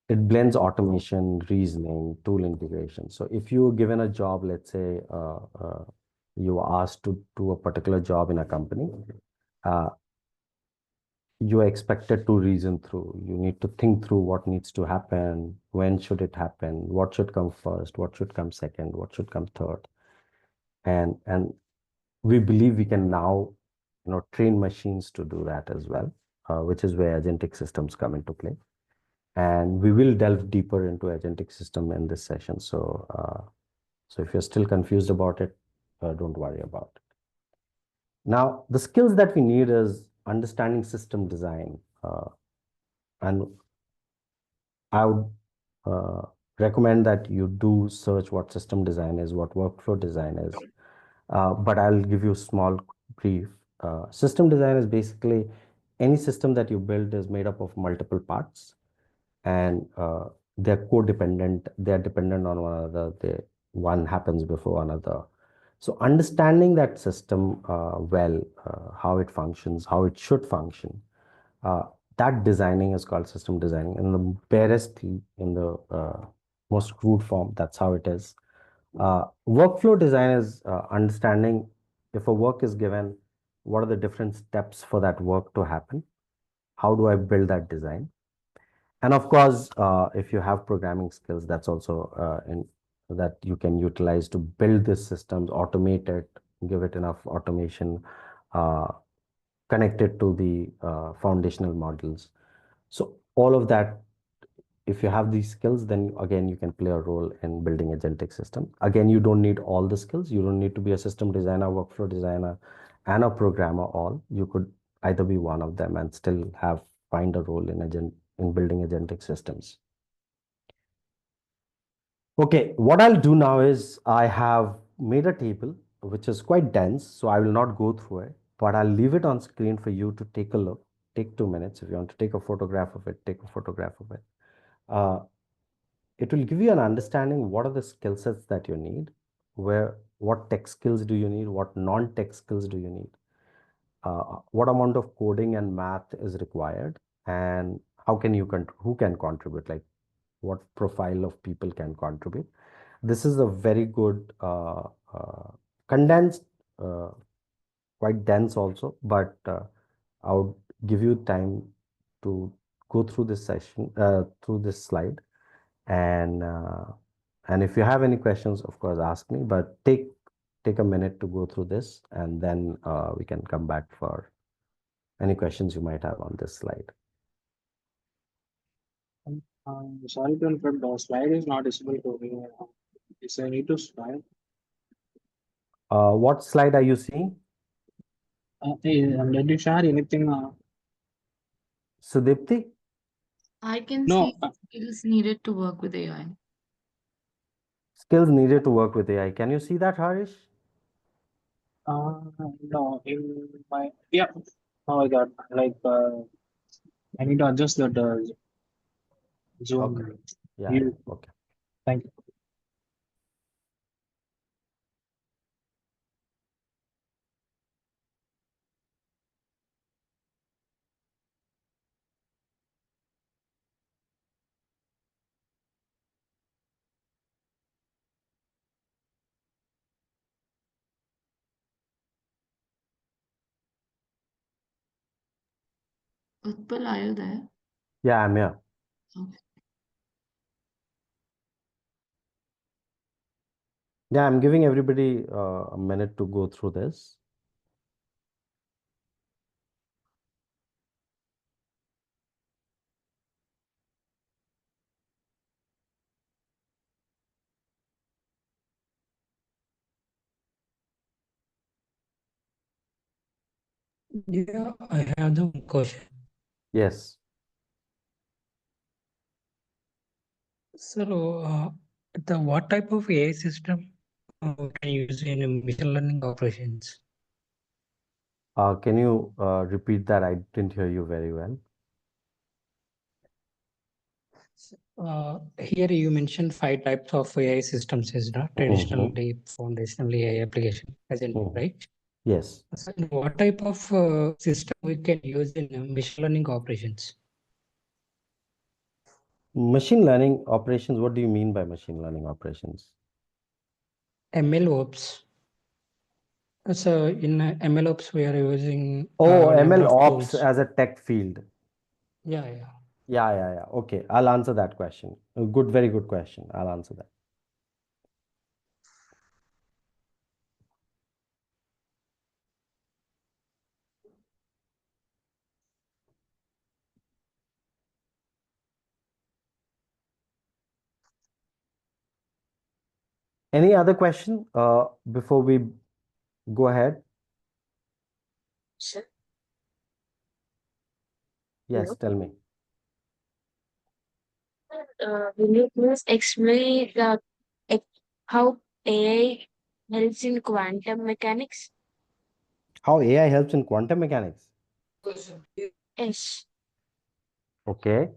it blends automation, reasoning, tool integration. So if you were given a job, let's say you were asked to do a particular job in a company, uh, you are expected to reason through. You need to think through what needs to happen, when should it happen, what should come first, what should come second, what should come third. And we believe we can now, train machines to do that as well, which is where agentic systems come into play. And we will delve deeper into agentic system in this session. So if you're still confused about it, don't worry about it. Now, the skills that we need is understanding system design. And I would recommend that you do search what system design is, what workflow design is. But I'll give you a small brief. System design is basically any system that you build is made up of multiple parts, and they're codependent. They're dependent on one another. One happens before another. So understanding that system well, how it functions, how it should function, uh, that designing is called system designing. In the barest, in the most crude form, that's how it is. Workflow design is understanding, if a work is given, what are the different steps for that work to happen? How do I build that design? And of course, if you have programming skills, that's also that you can utilize to build these systems, automate it, give it enough automation, uh, connect it to the foundational models. So all of that, if you have these skills, then again, you can play a role in building agentic system. Again, you don't need all the skills. You don't need to be a system designer, workflow designer, and a programmer all. You could either be one of them and still find a role in building agentic systems. Okay, what I'll do now is I have made a table which is quite dense, so I will not go through it, but I'll leave it on screen for you to take a look. Take 2 minutes. If you want to take a photograph of it, take a photograph of it. Uh, it will give you an understanding what are the skill sets that you need, what tech skills do you need, what non-tech skills do you need, what amount of coding and math is required, and who can contribute, like what profile of people can contribute. This is a very good condensed, uh, quite dense also, but I would give you time to go through this session, through this slide, and if you have any questions, of course, ask me. But take a minute to go through this, and then we can come back for any questions you might have on this slide. Sorry to interrupt. The slide is not visible to me. Is I need to slide? What slide are you seeing? Did you share anything? Sudipti? I can No. see skills needed to work with AI. Skills needed to work with AI. Can you see that, Harish? No. In my Oh, I got like I need to adjust that zoom. Okay. Yeah. Okay. Thank you. Utpal, are you there? Yeah, I'm here. Okay. Yeah, I'm giving everybody a minute to go through this. Yeah, I have the one question. Yes. So, what type of AI system we can use in machine learning operations? Can you repeat that? I didn't hear you very well. Here you mentioned 5 types of AI systems, is not traditionally foundational AI application, as in, right? Yes. So what type of system we can use in machine learning operations? Machine learning operations, what do you mean by machine learning operations? MLOps. So in MLOps, we are using Oh, a number ML of ops tools. as a tech field. Yeah. Yeah. Okay, I'll answer that question. Good, very good question. I'll answer that. Any other question before we go ahead? Sure. Yes, tell me. Will you please explain how AI helps in quantum mechanics? How AI helps in quantum mechanics? Yes. Okay.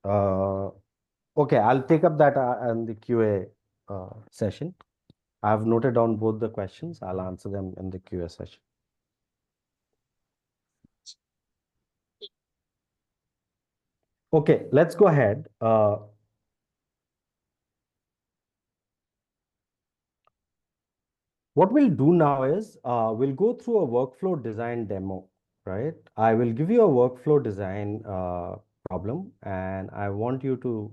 Okay, I'll take up that in the QA session. I've noted down both the questions. I'll answer them in the QA session. Okay, let's go ahead. What we'll do now is we'll go through a workflow design demo, right? I will give you a workflow design problem, and I want you to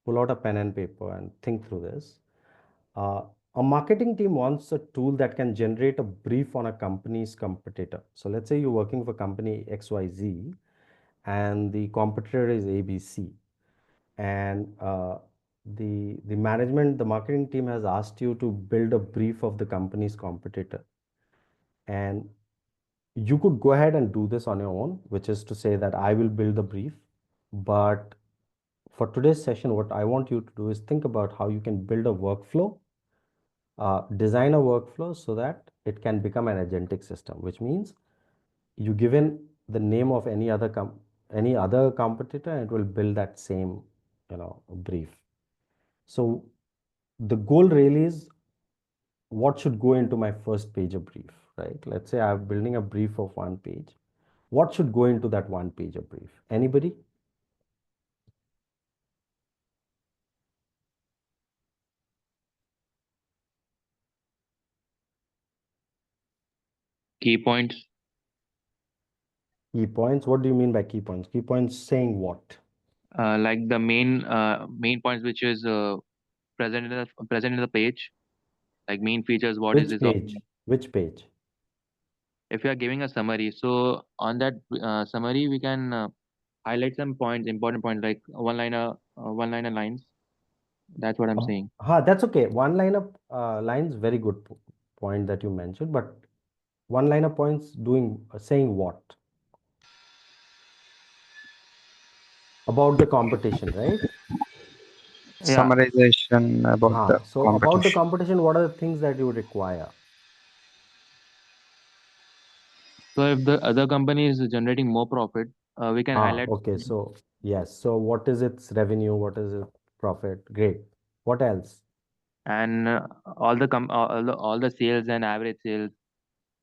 pull out a pen and paper and think through this. A marketing team wants a tool that can generate a brief on a company's competitor. So let's say you're working for company XYZ and the competitor is ABC. And the management, the marketing team has asked you to build a brief of the company's competitor. And you could go ahead and do this on your own, which is to say that I will build the brief. But for today's session, what I want you to do is think about how you can build a workflow, design a workflow so that it can become an agentic system, which means you give in the name of any other competitor and it will build that same brief. So the goal really is what should go into my first page of brief, right? Let's say I'm building a brief of 1 page. What should go into that 1 page of brief? Anybody? Key points. Key points. What do you mean by key points? Key points saying what? Like the main points which is present in the page, like main features. What is Which this page? Which page? If you are giving a summary, so on that summary we can highlight some points, important points, like one liner lines. That's what I'm saying. That's okay. One liner lines, very good point that you mentioned, but one liner points saying what? About the competition, right? Yeah. Summarization about the So about the competition. competition, what are the things that you require? So if the other company is generating more profit, we can highlight. Okay. So yes. So what is its revenue? What is its profit? Great. What else? and all the sales and average sales.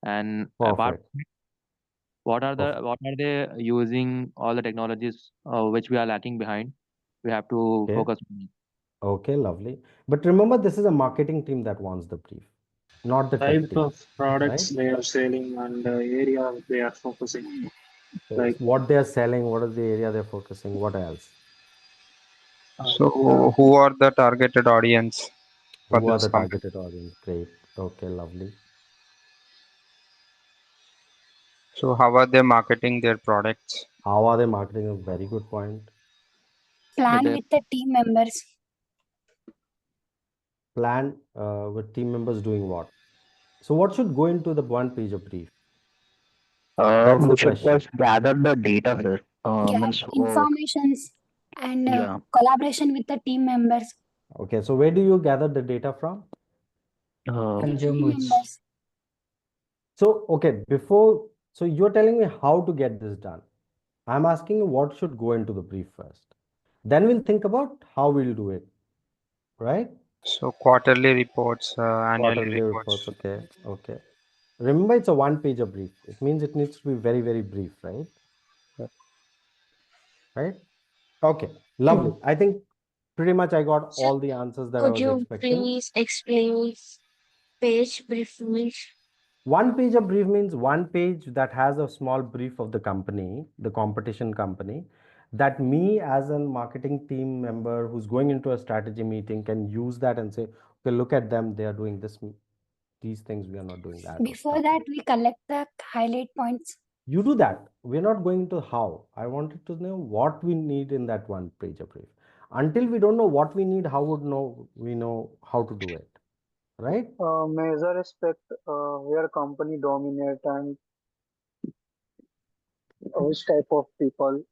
And apart Perfect. from it, Perfect. what are they using all the technologies which we are lacking behind? We have to Okay. focus on it. Okay, lovely. But remember, this is a marketing team that wants the brief, not the tech Type team, of products right? they are selling and the area they are focusing. So Like what they are selling, what is the area they're focusing, what else? yeah, So, who are the targeted audience for Who are this the company? targeted audience? Great. Okay, lovely. So, how are they marketing their products? How are they marketing? A very good point. Plan Whether with the team members. Plan with team members doing what? So what should go into the one page of brief? That's the We should question. first gather the data, sir. Yeah, Means, informations and yeah. collaboration with the team members. Okay, so where do you gather the data from? Team Consumers. members. So, okay, so you're telling me how to get this done. I'm asking you what should go into the brief first. Then we'll think about how we'll do it, right? So, quarterly reports, annually Quarterly reports, reports. okay, okay. Remember, it's a one page of brief. It means it needs to be very, very brief, right? Yeah. Right? Okay, lovely. I think pretty much I got Sir, all the answers that I could was you expecting. please explain page briefly? One page of brief means one page that has a small brief of the company, the competition company, that me as a marketing team member who's going into a strategy meeting can use that and say, okay, look at them, they are doing this, these things, we are not doing that or Before stuff. that, we collect the highlight points. You do that. We're not going into how. I wanted to know what we need in that one page of brief. Until we don't know what we need, how would know we know how to do it, right? Measure aspect where company dominate and which type of people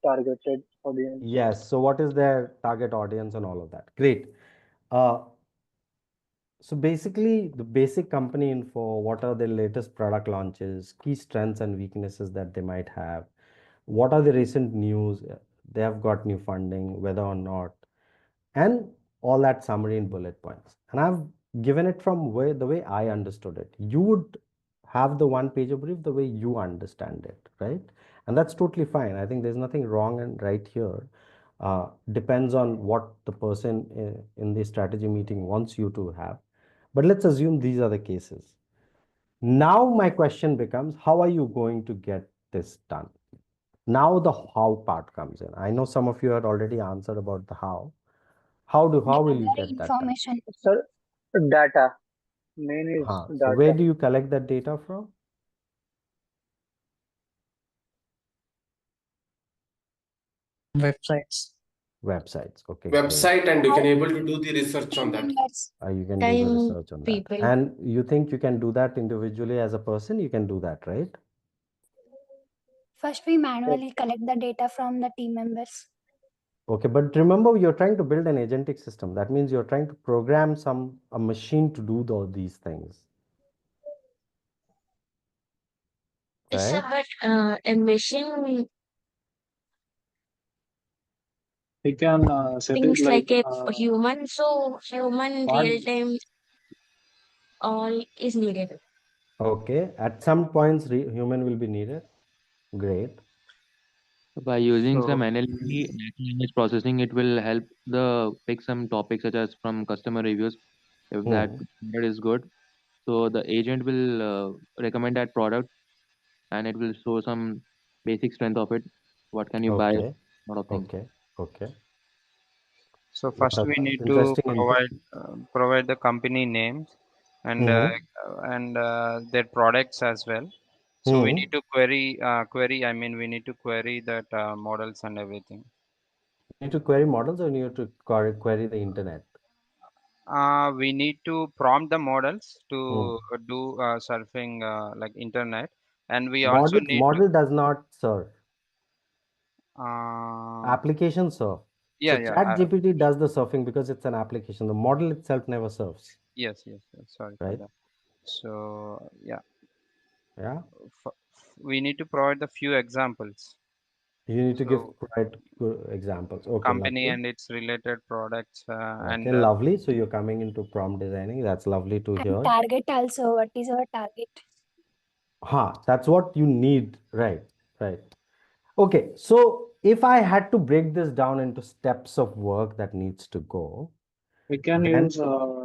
targeted audience. Yes. So what is their target audience and all of that? Great. Uh, so basically, the basic company info, what are the latest product launches, key strengths and weaknesses that they might have, what are the recent news, they have got new funding, whether or not, and all that summary in bullet points. And I've given it from the way I understood it. You would have the one page of brief the way you understand it, right? And that's totally fine. I think there's nothing wrong and right here. Depends on what the person in the strategy meeting wants you to have. But let's assume these are the cases. Now my question becomes, how are you going to get this done? Now the how part comes in. I know some of you had already answered about the how. How will you Gather get that done? information. Sir, data. Main is So where data. do you collect that data from? Websites. Websites. Okay, great. Website, and you can able to do the research on Team that. members. You can do the Time research on that. people. And you think you can do that individually as a person? You can do that, right? First, we manually collect the data from the team members. Okay, but remember, you're trying to build an agentic system. That means you're trying to program a machine to do all these things, Yes, sir, right? but a machine we can set it thinks like like a human, so human real Pardon? time all is needed. Okay, at some points, human will be needed. Great. by using some So, NLP, natural language processing, it will help the pick some topics such as from customer reviews. If that Hmm. method is good, so the agent will recommend that product, and it will show some basic strength of it. What can you buy? Okay. Lot of things. Okay. Okay. so What first are we the need to interesting input? provide the company names and Hmm. their products as well. So we Hmm. need to query. I mean, we need to query that models and everything. You need to query models or you need to query the internet? We need to prompt the models Hmm. to do surfing like internet, and we also Model need to model does not serve. uh, Application serve. yeah, So yeah, Chat GPT does the surfing because it's an application. The model itself never serves, yes, sorry for right? that. So yeah, Yeah. we need to provide the few examples. You need to give So quite good examples. Okay, company lovely. and its related products Okay, and lovely. So you're coming into prompt designing. That's lovely to And hear. target also. What is our target? That's what you need. Right, right. Okay, so if I had to break this down into steps of work that needs to go, We can then use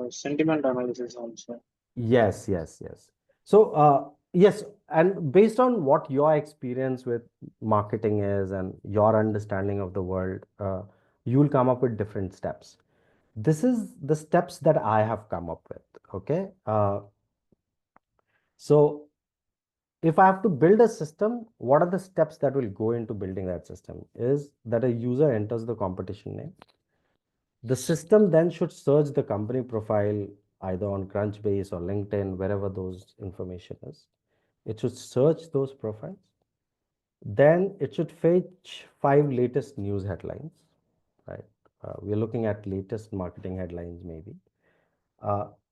sentiment analysis also. yes, yes, yes. So, yes, and based on what your experience with marketing is and your understanding of the world, you will come up with different steps. This is the steps that I have come up with. Okay. So if I have to build a system, what are the steps that will go into building that system? Is that a user enters the competition name. The system then should search the company profile either on Crunchbase or LinkedIn, wherever those information is. It should search those profiles. Then it should fetch 5 latest news headlines, right? We're looking at latest marketing headlines maybe.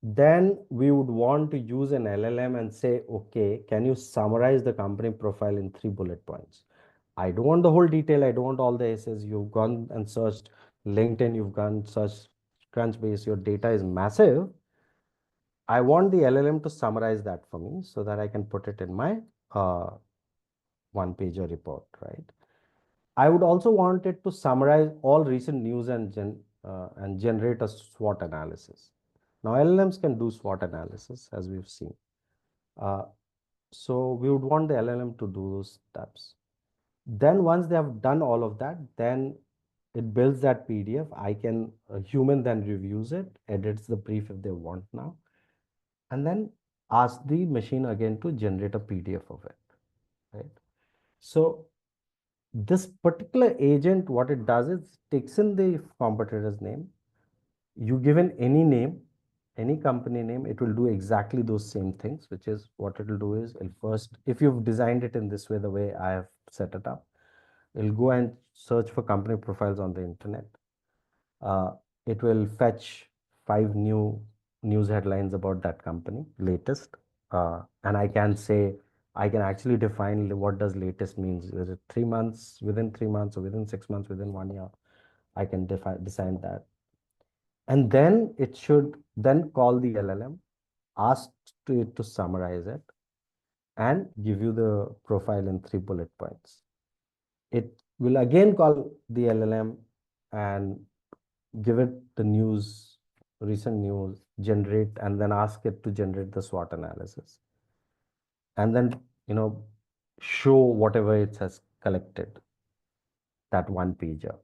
Then we would want to use an LLM and say, okay, can you summarize the company profile in 3 bullet points? I don't want the whole detail. I don't want all the essays. You've gone and searched LinkedIn. You've gone searched Crunchbase. Your data is massive. I want the LLM to summarize that for me so that I can put it in my one-pager report, right? I would also want it to summarize all recent news and generate a SWOT analysis. Now, LLMs can do SWOT analysis, as we've seen. So we would want the LLM to do those steps. Then once they have done all of that, then it builds that PDF. A human then reviews it, edits the brief if they want now, and then ask the machine again to generate a PDF of it, right? So this particular agent, what it does is takes in the competitor's name. You give in any name, any company name, it will do exactly those same things, which is what it will do is it'll first, if you've designed it in this way, the way I have set it up, it'll go and search for company profiles on the internet. It will fetch 5 new news headlines about that company, latest. And I can actually define what does latest means. Is it 3 months, within 3 months, or within 6 months, within 1 year? I can decide that. And then it should then call the LLM, ask it to summarize it, and give you the profile in 3 bullet points. It will again call the LLM and give it the news, recent news, generate, and then ask it to generate the SWOT analysis. And then, show whatever it has collected, that one pager.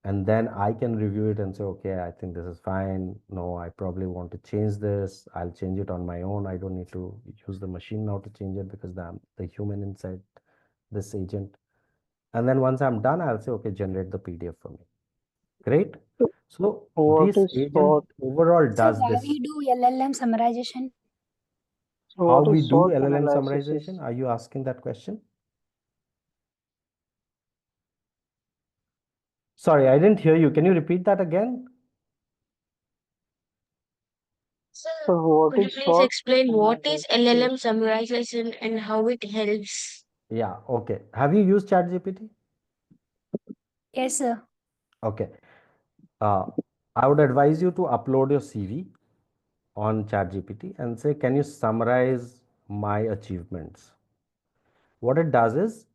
And then I can review it and say, okay, I think this is fine. No, I probably want to change this. I'll change it on my own. I don't need to use the machine now to change it because I'm the human inside this agent. And then once I'm done, I'll say, okay, generate the PDF for me. Great. So What this is agent SWOT? overall So does why this. we do LLM summarization? So How what we is do SWOT LLM analysis? summarization? Are you asking that question? Sorry, I didn't hear you. Can you repeat that again? So, So what could you is please SWOT explain what is analysis? LLM summarization and how it helps? Yeah, okay. Have you used ChatGPT? Yes, sir. Okay. I would advise you to upload your CV on ChatGPT and say, can you summarize my achievements? What it does is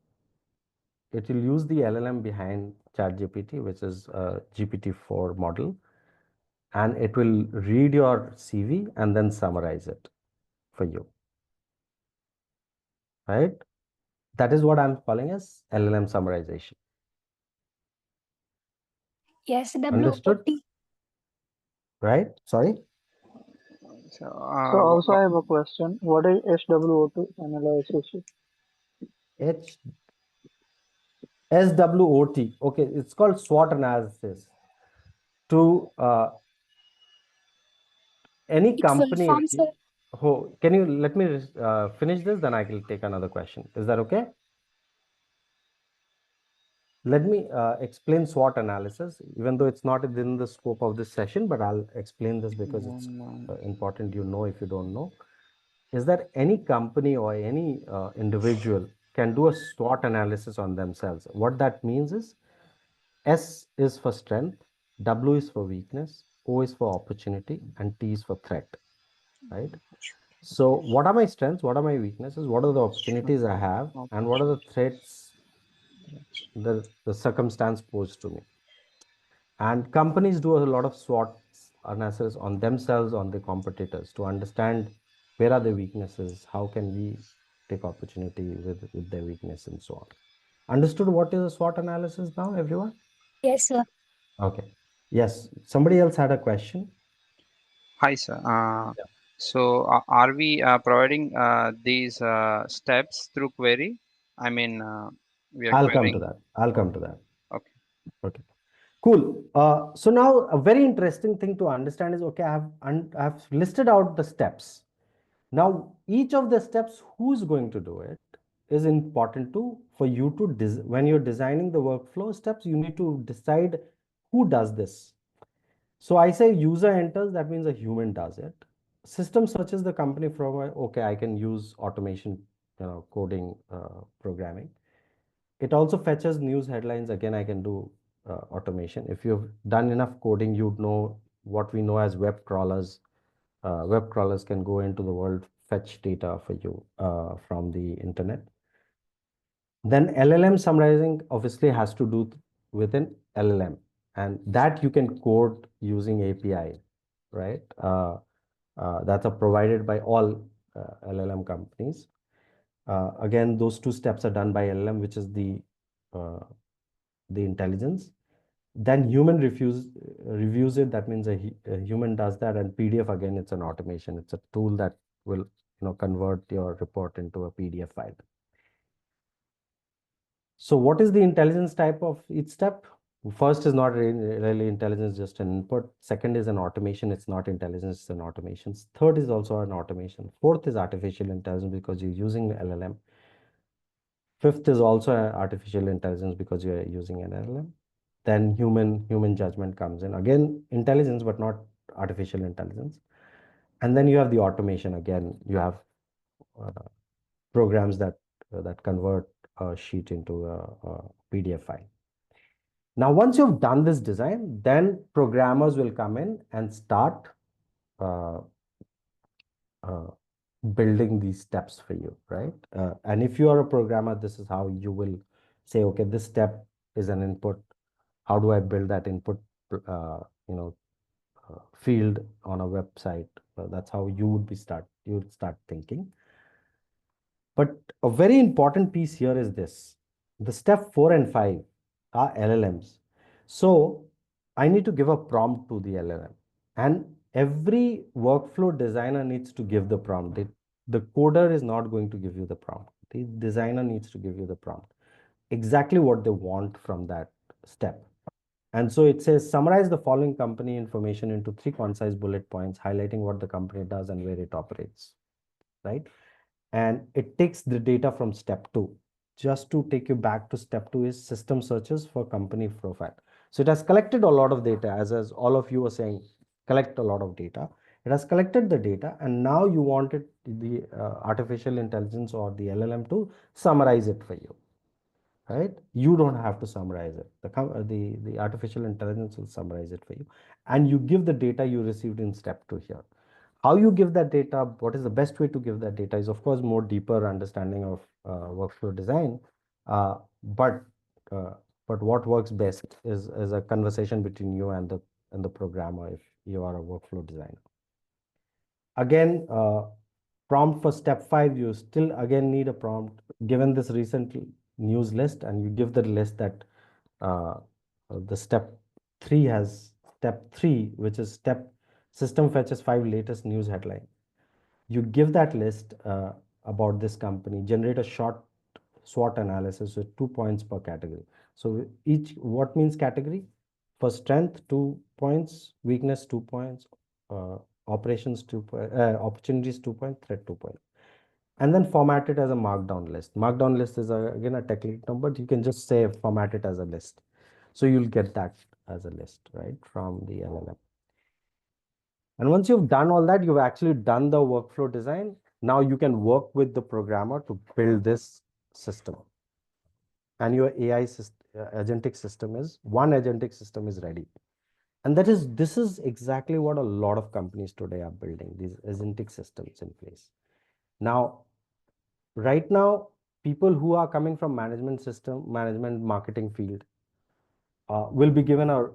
it will use the LLM behind ChatGPT, which is a GPT-4 model, and it will read your CV and then summarize it for you, right? That is what I'm calling as LLM summarization. Yes, Understood? WOT. Right? Sorry? So also I have a question. What is SWOT analysis? H SWOT. Okay, it's called SWOT analysis. To any It full company, form, sir. can you let me finish this? Then I will take another question. Is that okay? Let me explain SWOT analysis, even though it's not within the scope of this session, but I'll explain this because it's important you know if you don't know. Is that any company or any individual can do a SWOT analysis on themselves. What that means is S is for strength, W is for weakness, O is for opportunity, and T is for threat, right? So what are my strengths? What are my weaknesses? What are the opportunities I have? And what are the threats the circumstance posed to me? And companies do a lot of SWOT analysis on themselves, on the competitors, to understand where are their weaknesses, how can we take opportunity with their weakness, and so on. Understood what is a SWOT analysis now, everyone? Yes, sir. Okay. Yes. Somebody else had a question. Hi, sir. So are we providing these steps through query? I mean, we are I'll come to querying. that. I'll come to that. Okay. Okay. Cool. So now a very interesting thing to understand is, okay, I've listed out the steps. Now, each of the steps, who's going to do it, is important for you to, when you're designing the workflow steps, you need to decide who does this. So I say user enters, that means a human does it. System searches the company from, okay, I can use automation, coding, programming. It also fetches news headlines. Again, I can do automation. If you've done enough coding, you'd know what we know as web crawlers. Web crawlers can go into the world, fetch data for you from the internet. Then LLM summarizing obviously has to do with an LLM, and that you can code using API, right? That's provided by all LLM companies. Again, those two steps are done by LLM, which is the intelligence. Then human reviews it. That means a human does that, and PDF, again, it's an automation. It's a tool that will convert your report into a PDF file. So what is the intelligence type of each step? First is not really intelligence, just an input. Second is an automation. It's not intelligence, it's an automation. Third is also an automation. Fourth is artificial intelligence, because you're using LLM. Fifth is also artificial intelligence, because you're using an LLM. Then human judgment comes in. Again, intelligence, but not artificial intelligence. And then you have the automation. Again, you have programs that convert a sheet into a PDF file. Now, once you've done this design, then programmers will come in and start building these steps for you, right? And if you are a programmer, this is how you will say, okay, this step is an input. How do I build that input, field on a website? That's how you would start thinking. But a very important piece here is this: the step 4 and 5 are LLMs. So I need to give a prompt to the LLM, and every workflow designer needs to give the prompt. The coder is not going to give you the prompt. The designer needs to give you the prompt, exactly what they want from that step. And so it says, summarize the following company information into 3 concise bullet points, highlighting what the company does and where it operates, right? And it takes the data from step 2. Just to take you back to step 2 is system searches for company profile. So it has collected a lot of data, as all of you were saying, collect a lot of data. It has collected the data, and now you wanted the artificial intelligence or the LLM to summarize it for you, right? You don't have to summarize it. The artificial intelligence will summarize it for you, and you give the data you received in step 2 here. How you give that data, what is the best way to give that data, is of course more deeper understanding of workflow design. But what works best is a conversation between you and the programmer, if you are a workflow designer. Again, prompt for step 5, you still again need a prompt given this recent news list, and you give the list that the step 3 has step 3, which is system fetches 5 latest news headline. You give that list about this company, generate a short SWOT analysis with 2 points per category. So what means category? For strength, 2 points, weakness, 2 points, operations, 2 points, opportunities, 2 points, threat, 2 points. And then format it as a markdown list. Markdown list is again a technique term, but you can just say format it as a list. So you'll get that as a list, right, from the LLM. And once you've done all that, you've actually done the workflow design. Now you can work with the programmer to build this system, and your AI agentic system is one agentic system is ready. And this is exactly what a lot of companies today are building, these agentic systems in place. Now, right now, people who are coming from management marketing field will be given a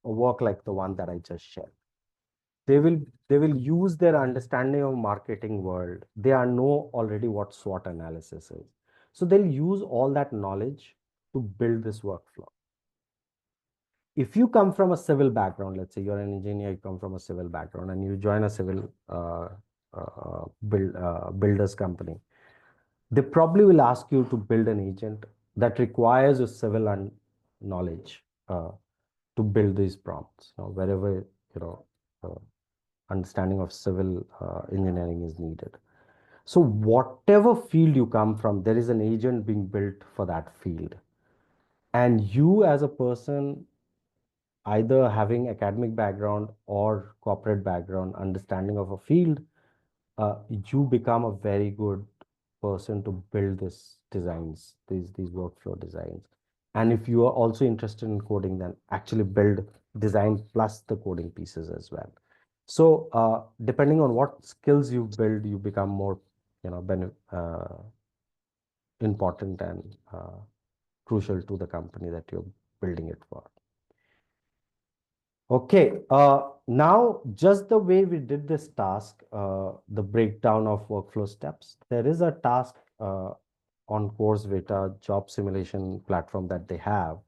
work like the one that I just shared. They will use their understanding of marketing world. They are know already what SWOT analysis is. So they'll use all that knowledge to build this workflow. If you come from a civil background, let's say you're an engineer, you come from a civil background, and you join a civil builders company, they probably will ask you to build an agent that requires a civil knowledge to build these prompts. Wherever uh, understanding of civil engineering is needed. So whatever field you come from, there is an agent being built for that field. And you as a person, either having academic background or corporate background, understanding of a field, you become a very good person to build these designs, these workflow designs. And if you are also interested in coding, then actually build design plus the coding pieces as well. So depending on what skills you build, you become more, important and crucial to the company that you're building it for. Okay, now just the way we did this task, the breakdown of workflow steps, there is a task on Coursevita job simulation platform that they have,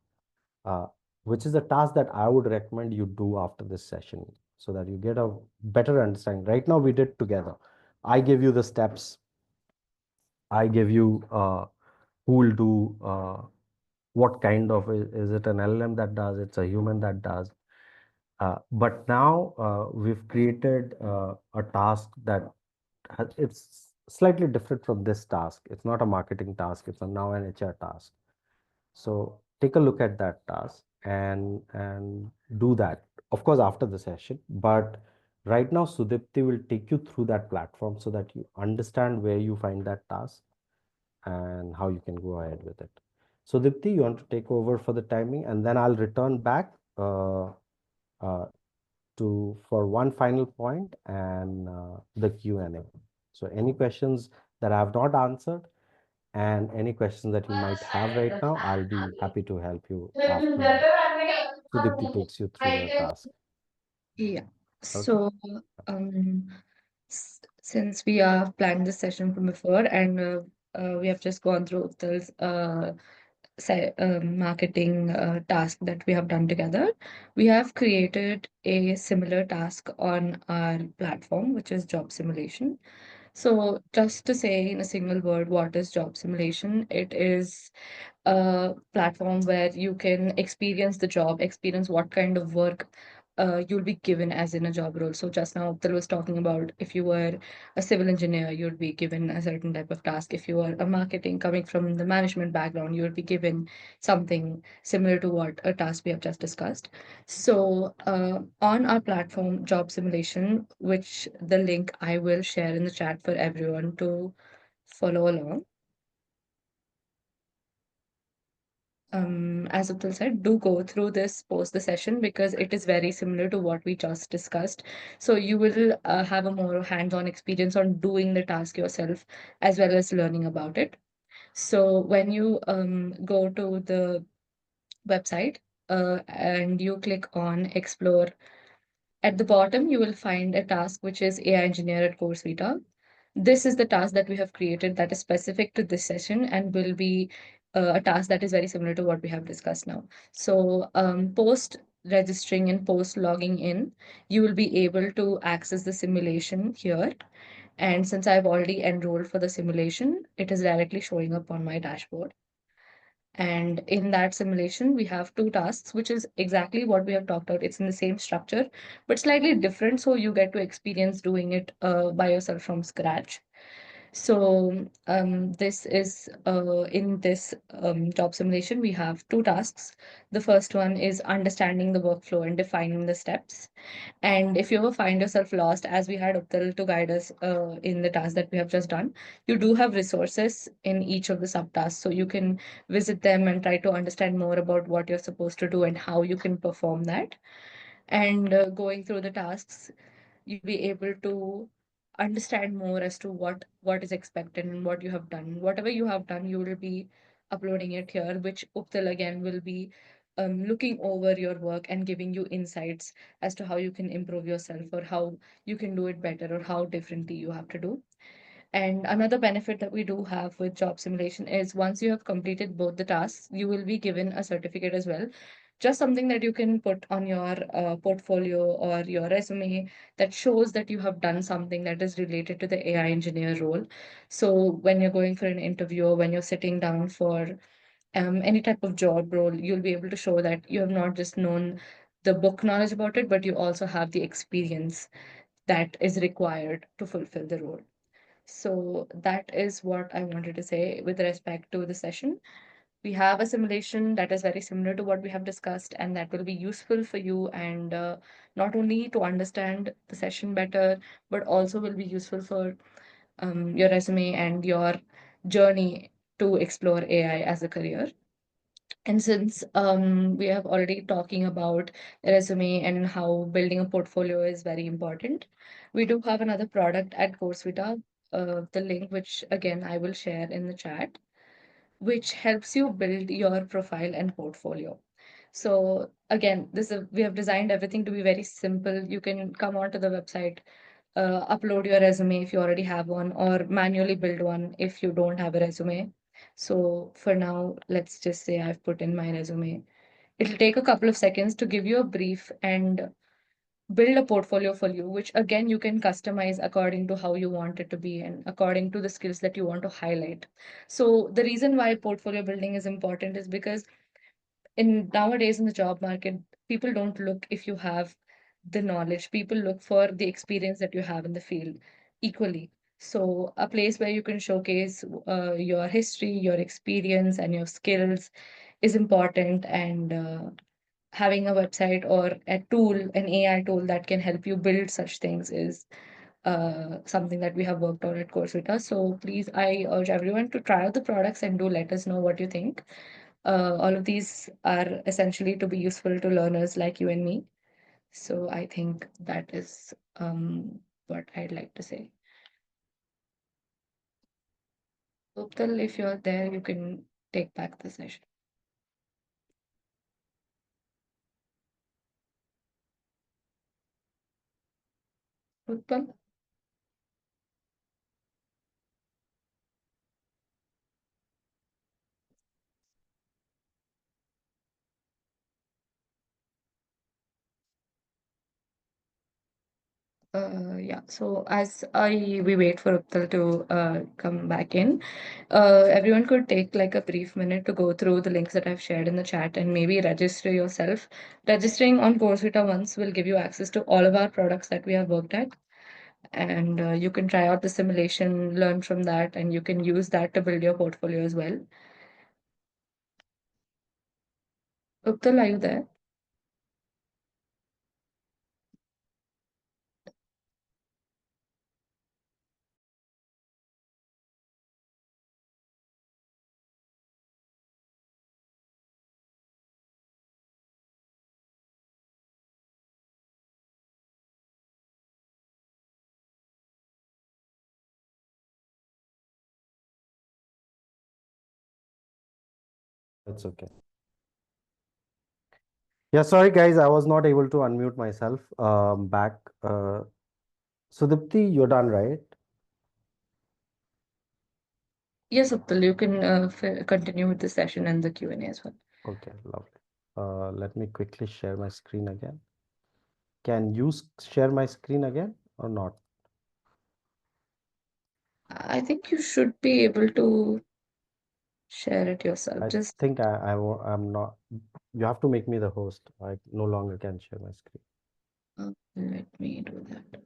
which is a task that I would recommend you do after this session so that you get a better understanding. Right now we did together. I give you the steps. I give you who will do what kind of, is it an LLM that does, it's a human that does. But now we've created a task that it's slightly different from this task. It's not a marketing task. It's now an HR task. So take a look at that task and do that. Of course, after the session. But right now, Sudipti will take you through that platform so that you understand where you find that task and how you can go ahead with it. So Dipti, you want to take over for the timing, and then I'll return back for one final point and the Q&A. So any questions that I have not answered and any questions that you might have right now, I'll be happy to help you after Sudipti takes you through the task. Yeah. Okay. So, since we have planned this session from before and we have just gone through Utpal's marketing task that we have done together, we have created a similar task on our platform, which is job simulation. So, just to say in a single word, what is job simulation? It is a platform where you can experience the job, experience what kind of work you'll be given as in a job role. So just now, Abdul was talking about if you were a civil engineer, you'd be given a certain type of task. If you are a marketing coming from the management background, you would be given something similar to what a task we have just discussed. So on our platform, Job Simulation, which the link I will share in the chat for everyone to follow along. As Abdul said, do go through this post the session because it is very similar to what we just discussed. So you will have a more hands-on experience on doing the task yourself as well as learning about it. So when you go to the website and you click on explore, at the bottom you will find a task which is AI engineer at Coursevita. This is the task that we have created that is specific to this session and will be a task that is very similar to what we have discussed now. So post registering and post logging in, you will be able to access the simulation here. And since I've already enrolled for the simulation, it is directly showing up on my dashboard. And in that simulation, we have two tasks, which is exactly what we have talked about. It's in the same structure, but slightly different. So you get to experience doing it by yourself from scratch. So this is in this job simulation, we have two tasks. The first one is understanding the workflow and defining the steps. And if you ever find yourself lost, as we had Uptal to guide us in the task that we have just done, you do have resources in each of the subtasks. So you can visit them and try to understand more about what you're supposed to do and how you can perform that. And going through the tasks, you'll be able to understand more as to what is expected and what you have done. Whatever you have done, you will be uploading it here, which Uptal again will be looking over your work and giving you insights as to how you can improve yourself or how you can do it better or how differently you have to do. And another benefit that we do have with job simulation is once you have completed both the tasks, you will be given a certificate as well. Just something that you can put on your portfolio or your resume that shows that you have done something that is related to the AI engineer role. So when you're going for an interview or when you're sitting down for any type of job role, you'll be able to show that you have not just known the book knowledge about it, but you also have the experience that is required to fulfill the role. So that is what I wanted to say with respect to the session. We have a simulation that is very similar to what we have discussed, and that will be useful for you and not only to understand the session better, but also will be useful for your resume and your journey to explore AI as a career. And since we have already talking about resume and how building a portfolio is very important, we do have another product at Coursevita, the link which again I will share in the chat, which helps you build your profile and portfolio. So again, we have designed everything to be very simple. You can come onto the website, upload your resume if you already have one, or manually build one if you don't have a resume. So for now, let's just say I've put in my resume. It'll take a couple of seconds to give you a brief and build a portfolio for you, which again you can customize according to how you want it to be and according to the skills that you want to highlight. So the reason why portfolio building is important is because in nowadays in the job market, people don't look if you have the knowledge. People look for the experience that you have in the field equally. So a place where you can showcase your history, your experience, and your skills is important. And having a website or a tool, an AI tool that can help you build such things is something that we have worked on at Coursevita. So please, I urge everyone to try out the products and do let us know what you think. All of these are essentially to be useful to learners like you and me. So I think that is what I'd like to say. Uptal, if you're there, you can take back the session. Uptal? Yeah, so as we wait for Uptal to come back in, everyone could take like a brief minute to go through the links that I've shared in the chat and maybe register yourself. Registering on Coursevita once will give you access to all of our products that we have worked at. And you can try out the simulation, learn from that, and you can use that to build your portfolio as well. Uptal, are you there? It's okay. Yeah, sorry guys, I was not able to unmute myself. Back. Sudipti, you're done, right? Yes, Uptal, you can continue with the session and the Q&A as well. Okay, lovely. Let me quickly share my screen again. Can you share my screen again or not? I think you should be able to share it yourself. I Just think I'm not. You have to make me the host. I no longer can share my screen. let me do that.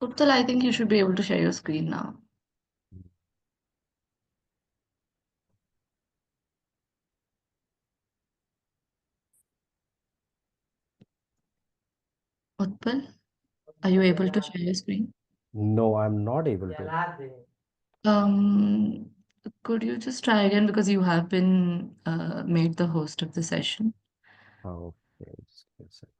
Utpal, I think you should be able to share your screen now. Utpal, are you able to share your screen? No, I'm not able to. Um, could you just try again because you have been made the host of the session? Okay, just give me a second.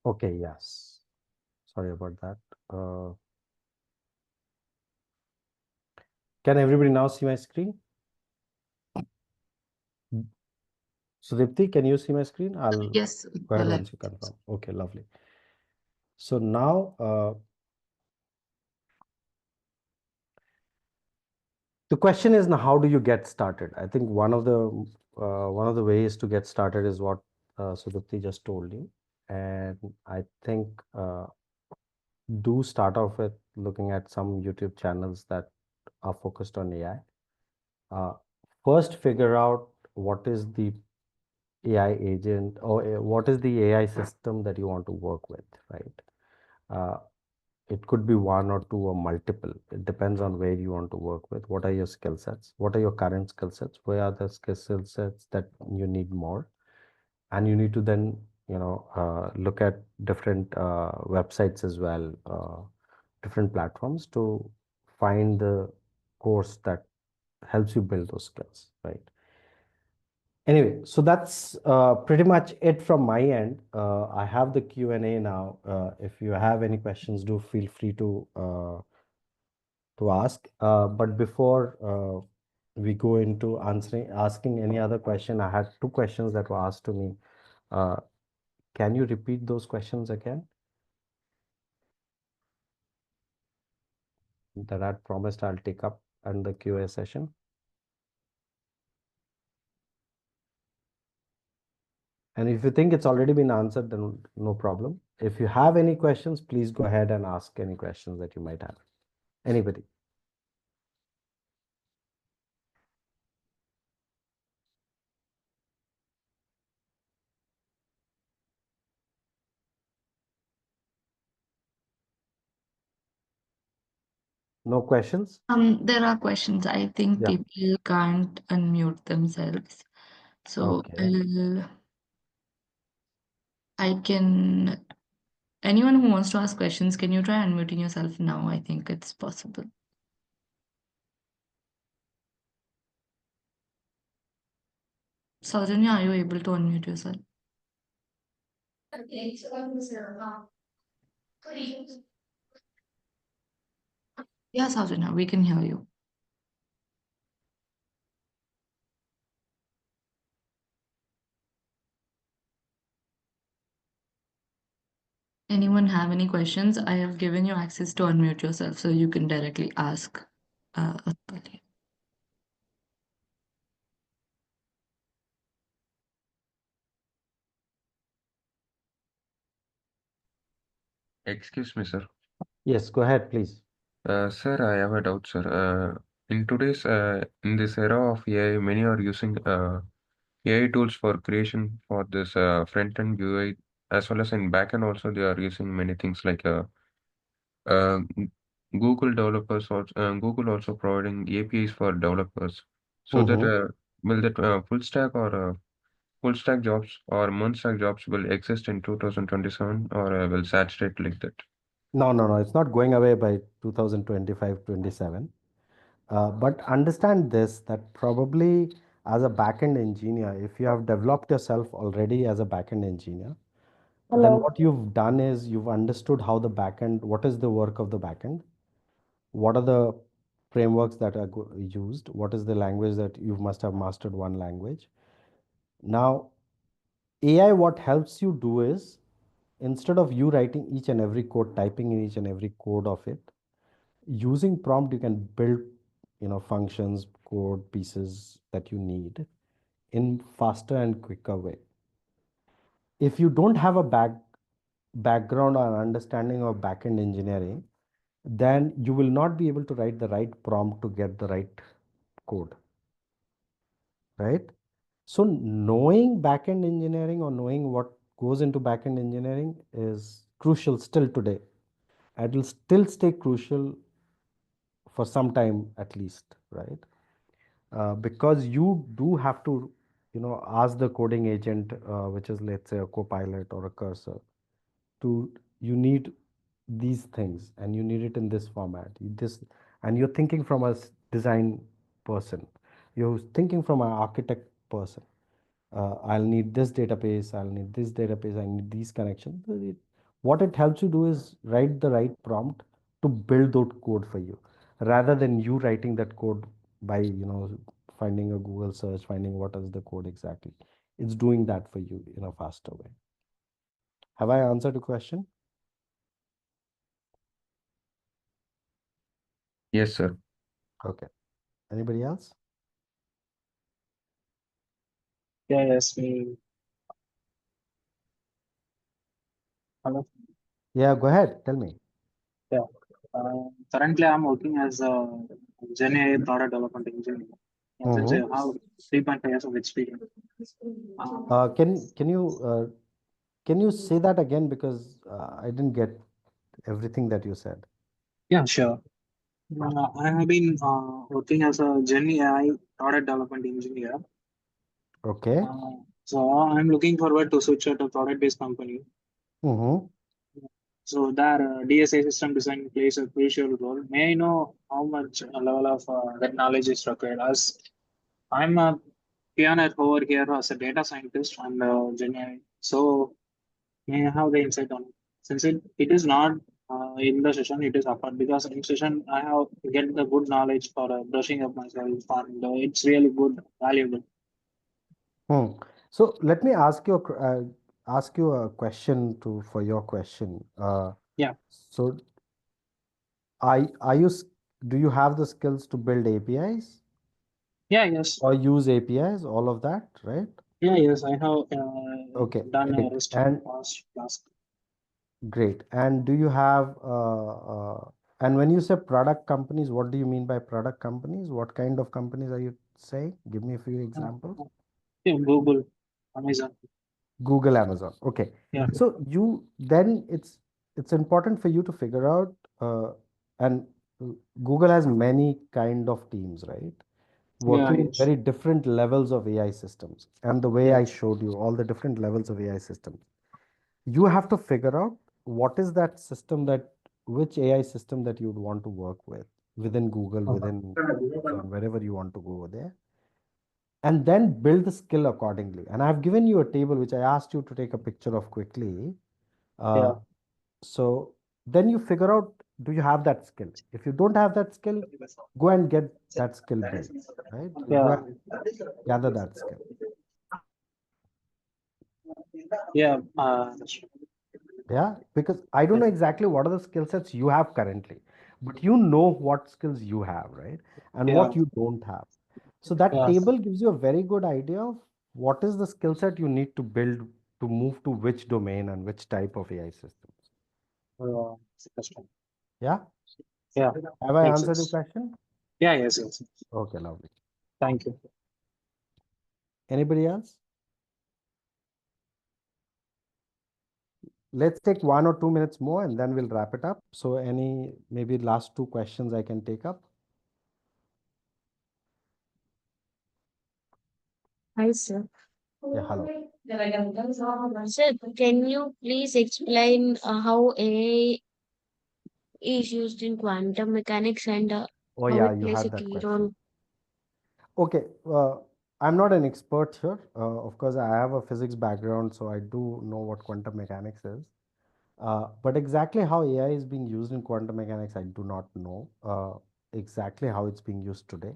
Okay, yes. Sorry about that. Can everybody now see my screen? So Dipti, can you see my screen? I'll Yes, go ahead Utpal. once you confirm. Okay, lovely. So now the question is now, how do you get started? I think one of the ways to get started is what Sudipti just told you, and I think do start off with looking at some YouTube channels that are focused on AI. First, figure out what is the AI agent or what is the AI system that you want to work with, right? Uh, it could be one or two or multiple. It depends on where you want to work with. What are your skill sets? What are your current skill sets? Where are the skill sets that you need more? And you need to then, look at different websites as well, different platforms to find the course that helps you build those skills, right? Anyway, so that's pretty much it from my end. I have the Q&A now. If you have any questions, do feel free to ask. But before we go into asking any other question, I had two questions that were asked to me. Uh, can you repeat those questions again? That I promised I'll take up in the QA session. And if you think it's already been answered, then no problem. If you have any questions, please go ahead and ask any questions that you might have. Anybody? No questions? There are questions. I think Yeah. people can't unmute themselves. So Okay. I can, anyone who wants to ask questions, can you try unmuting yourself now? I think it's possible. Saujanya, are you able to unmute yourself? Yeah, Saujanya, we can hear you. Anyone have any questions? I have given you access to unmute yourself, so you can directly ask Utpal. Excuse me, sir. Yes, go ahead, please. Sir, I have a doubt, sir. In this era of AI, many are using AI tools for creation for this front-end UI, as well as in back-end also they are using many things like uh, G- Google also providing APIs for developers. So that Mm-hmm. will that full stack jobs or moon stack jobs will exist in 2027 or will saturate like that? No. It's not going away by 2025, 27. But understand this, that probably as a backend engineer, if you have developed yourself already as a backend engineer, then what you've done is you've understood how the backend, what is the work of the backend, what are the frameworks that are used, what is the language that you must have mastered one language. Now, AI, what helps you do is instead of you writing each and every code, typing in each and every code of it, using prompt, you can build, functions, code pieces that you need in faster and quicker way. If you don't have a background or understanding of backend engineering, then you will not be able to write the right prompt to get the right code, right? So knowing backend engineering or knowing what goes into backend engineering is crucial still today. It will still stay crucial for some time at least, right? Because you do have to, ask the coding agent, which is let's say a copilot or a cursor, to you need these things and you need it in this format. And you're thinking from a design person, you're thinking from an architect person. I'll need this database, I'll need this database, I need these connections. What it helps you do is write the right prompt to build that code for you, rather than you writing that code by, finding a Google search, finding what is the code exactly. It's doing that for you in a faster way. Have I answered the question? Yes, sir. Okay. Anybody else? Yeah, yes, hello. Yeah, go ahead. Tell me. Yeah. Currently, I'm working as a Gen AI product development engineer. Since I Mm-hmm. have 3.5 years of experience. Can you say that again, because I didn't get everything that you said. Yeah, sure. I have been working as a Gen AI product development engineer. Okay. So I'm looking forward to switch to a product-based company. Mm-hmm. So there, DSA system design plays a crucial role. May I know how much level of that knowledge is required? As I'm a pioneer over here as a data scientist and Gen AI. So may I have the insight on it? Since it is not in the session, it is apart because in session I have get the good knowledge for brushing up myself and it's really good, valuable. So let me ask you a question for your question. Yeah. So are you do you have the skills to build APIs? Yeah. Yes. Or use APIs, all of that, right? Yeah. Yes. I have Okay, done a great. REST And past task. great. And do you have and when you say product companies, what do you mean by product companies? What kind of companies are you saying? Give me a few examples. Yeah. Google, Amazon. Google, Amazon. Okay. Yeah. So then it's important for you to figure out, and Google has many kind of teams, right? Yeah. Working in Yes. very different levels of AI systems. And the way I Yes. showed you all the different levels of AI systems, you have to figure out what is that system which AI system that you'd want to work with within Google, within Amazon, wherever you want to go over there, and then build the skill accordingly. And I've given you a table which I asked you to take a picture of quickly. Yeah. So then you figure out, do you have that skill? If you don't have that skill, go and get that skill built, right? You go Yeah. and gather that skill. Yeah. Yeah, because I don't know exactly what are the skill sets you have currently, but you know what skills you have, right? And Yeah. what you don't have. So that Yeah. table gives you a very good idea of what is the skill set you need to build to move to which domain and which type of AI systems. Interesting. Yeah? Yeah. Have I Makes answered your sense. question? Yeah. Yes. Yes. Okay, lovely. Thank you. Anybody else? Let's take 1 or 2 minutes more and then we'll wrap it up. So maybe last two questions I can take up. Hi, sir. Yeah, hello. Sir, can you please explain how AI is used in quantum mechanics and Oh how yeah, it you plays a had that key question. role? Okay, I'm not an expert here. Of course, I have a physics background, so I do know what quantum mechanics is. But exactly how AI is being used in quantum mechanics, I do not know exactly how it's being used today.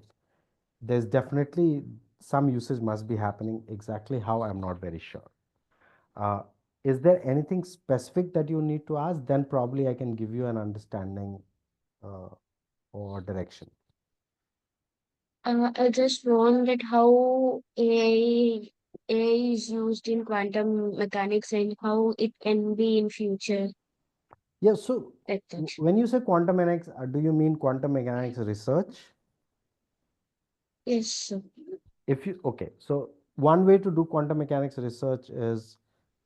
There's definitely some usage must be happening. Exactly how, I'm not very sure. Is there anything specific that you need to ask? Then probably I can give you an understanding or direction. I just want that how AI is used in quantum mechanics and how it can be in future. Yeah, so Like that. when you say quantum mechanics, do you mean quantum mechanics research? Yes, sir. Okay, so one way to do quantum mechanics research is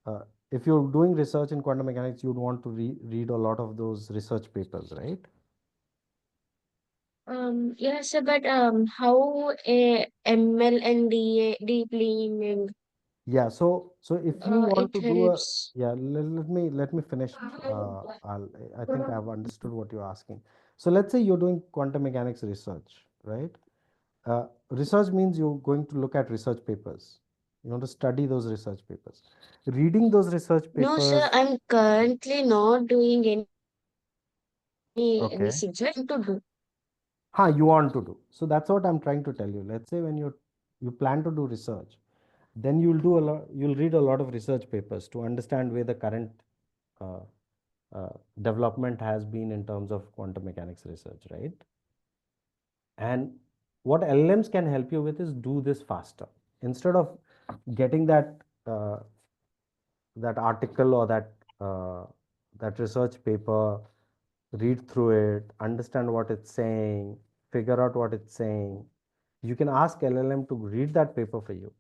uh, if you're doing research in quantum mechanics, you'd want to read a lot of those research papers, right? Yes, sir, but how a ML and deep learning Yeah, so if you want it to do a helps. yeah, let me finish. I think I've understood what you're asking. So let's say you're doing quantum mechanics research, right? Research means you're going to look at research papers. You want to study those research papers. Reading those research No, sir, papers, I'm currently not doing any okay. research. I want to do. You want to do. So that's what I'm trying to tell you. Let's say when you plan to do research, then you'll read a lot of research papers to understand where the current uh, development has been in terms of quantum mechanics research, right? And what LLMs can help you with is do this faster. Instead of getting uh, that article or that research paper, read through it, understand what it's saying, figure out what it's saying. You can ask LLM to read that paper for you,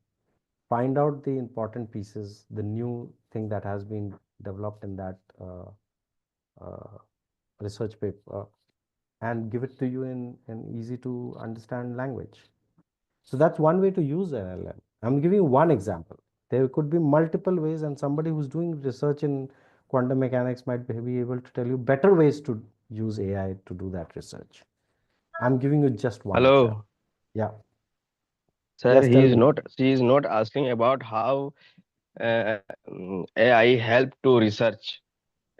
find out the important pieces, the new thing that has been developed in that uh, research paper, and give it to you in an easy to understand language. So that's one way to use LLM. I'm giving you one example. There could be multiple ways, and somebody who's doing research in quantum mechanics might be able to tell you better ways to use AI to do that research. I'm giving you just one example. Hello, Yeah. sir. Yes, tell me. She is not asking about how AI help to research.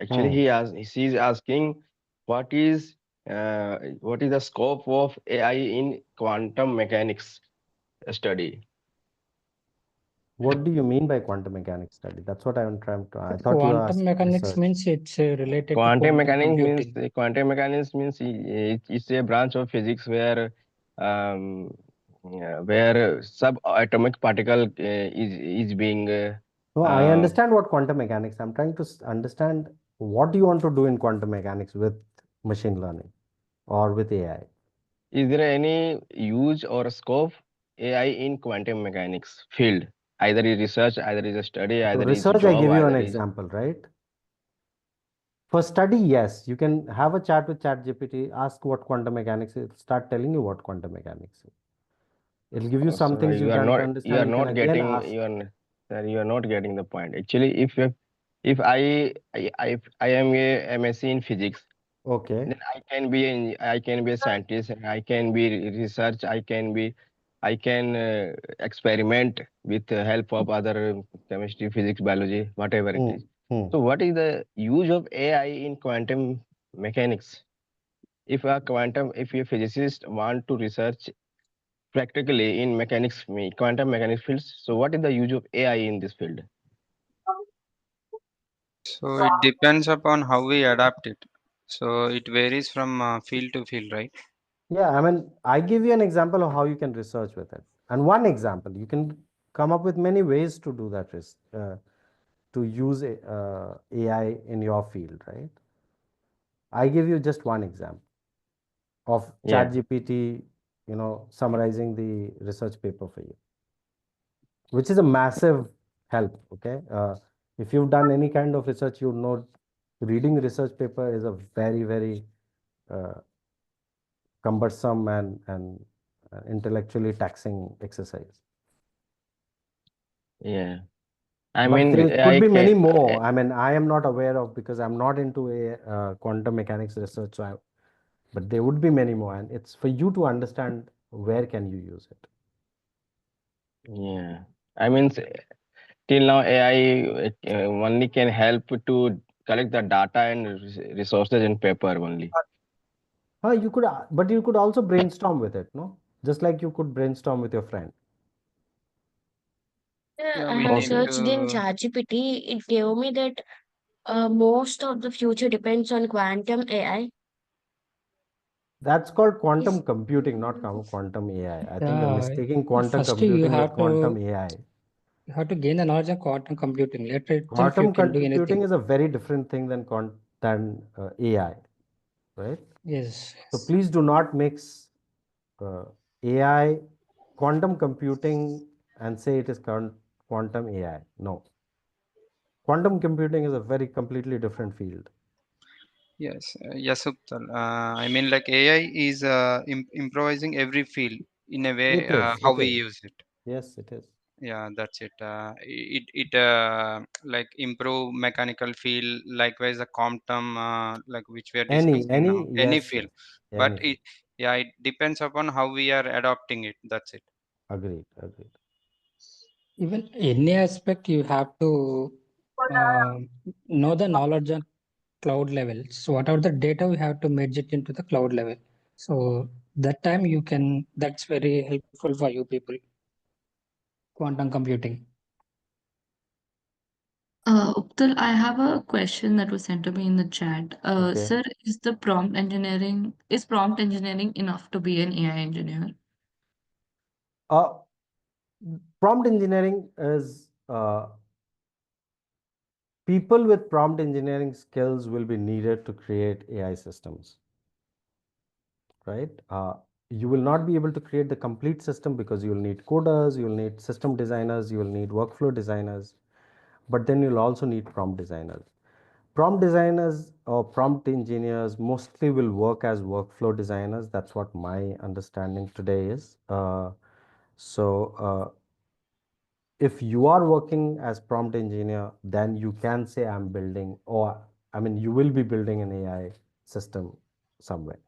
Actually, Hmm. she is asking what is what is the scope of AI in quantum mechanics study. What do you mean by quantum mechanics study? That's what I'm trying to. I thought you were Quantum asking mechanics research. means it's related to quantum computing. Quantum mechanics means it's a branch of physics um, where subatomic particle is being No, I understand what quantum mechanics. I'm trying to understand what you want to do in quantum mechanics with machine learning or with AI. is there any use or scope AI in quantum mechanics field? Either is research, either is a study, So either is research, I job, give you an either is example, right? For study, yes, you can have a chat with ChatGPT, ask what quantum mechanics is, start telling you what quantum mechanics is. It'll give you some so things you can't understand. You can again ask. sir, you are not getting the point. Actually, if I am a MSc in physics, Okay. then I can be a scientist, and I can be research, I can experiment with the help of other chemistry, physics, biology, whatever it Hmm. is. Hmm. So what is the use of AI in quantum mechanics? If a physicist want to research practically in quantum mechanics fields, so what is the use of AI in this field? So it depends upon how we adapt it. So it varies from field to field, right? Yeah, I mean, I give you an example of how you can research with it. And one example, you can come up with many ways to do that, to use AI in your field, right? I give you just one example of Yeah. ChatGPT, summarizing the research paper for you, which is a massive help. Okay, if you've done any kind of research, you know reading research paper is a very, very uh, cumbersome and intellectually taxing exercise. Yeah. I But mean, there could AI be many can. more. I mean, I am not aware of because I'm not into a quantum mechanics research. But there would be many more, and it's for you to understand where can you use it. Yeah. I mean, till now, AI only can help to collect the data and resources in paper only. But you could also brainstorm with it, no? Just like you could brainstorm with your friend. Yeah, I we have need Okay. searched in to. ChatGPT. It gave me that most of the future depends on quantum AI. That's called quantum computing, not quantum AI. I think you're mistaking quantum First you computing with have quantum to AI. gain the knowledge of quantum computing. Later itself you Quantum can do computing anything. is a very different thing than AI, right? Yes. So please do not mix AI, quantum computing, and say it is quantum AI. No. Quantum computing is a very completely different field. Yes, yes, Uptal. I mean, like AI is improvising every field in a way It is. how It we is. use it. Yes, it is. Yeah, that's it. It like improve mechanical field. Likewise, the quantum like which we are discussing now, any Yes, field. yes. But Any it field. yeah, it depends upon how we are adopting it. That's it. Agreed. Agreed. Even any aspect you have to know the knowledge on cloud level. So whatever the data we have to merge it into the cloud level. So that time you can, that's very helpful for you people. Quantum computing. Uptal, I have a question that was sent to me in the chat. Okay. Sir, is prompt engineering enough to be an AI engineer? Prompt engineering is people with prompt engineering skills will be needed to create AI systems, right? You will not be able to create the complete system because you will need coders, you will need system designers, you will need workflow designers, but then you'll also need prompt designers. Prompt designers or prompt engineers mostly will work as workflow designers. That's what my understanding today is. So if you are working as prompt engineer, then you can say I'm building, or I mean, you will be building an AI system somewhere.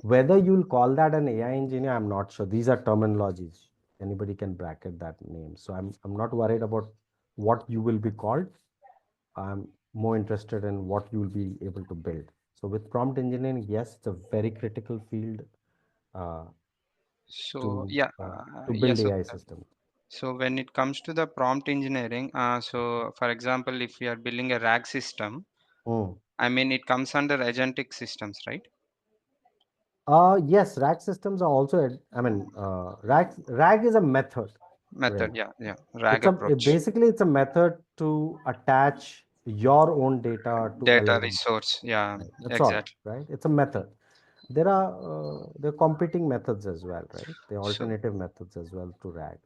Whether you'll call that an AI engineer, I'm not sure. These are terminologies. Anybody can bracket that name. So I'm not worried about what you will be called. I'm more interested in what you will be able to build. So with prompt engineering, yes, it's a very critical field So to yeah, build yes, AI Uptal. systems. So when it comes to the prompt engineering, so for example, if we are building a RAG system, I mean it comes under agentic systems, right? Yes, RAG systems are also, I mean, RAG is a method, Method, right? yeah, RAG approach. Basically it's a method to attach your own data to Data LLM. resource, yeah, Right? That's all, exactly. right? It's a method. There are competing methods as well, right? There are So alternative methods as well to RAG.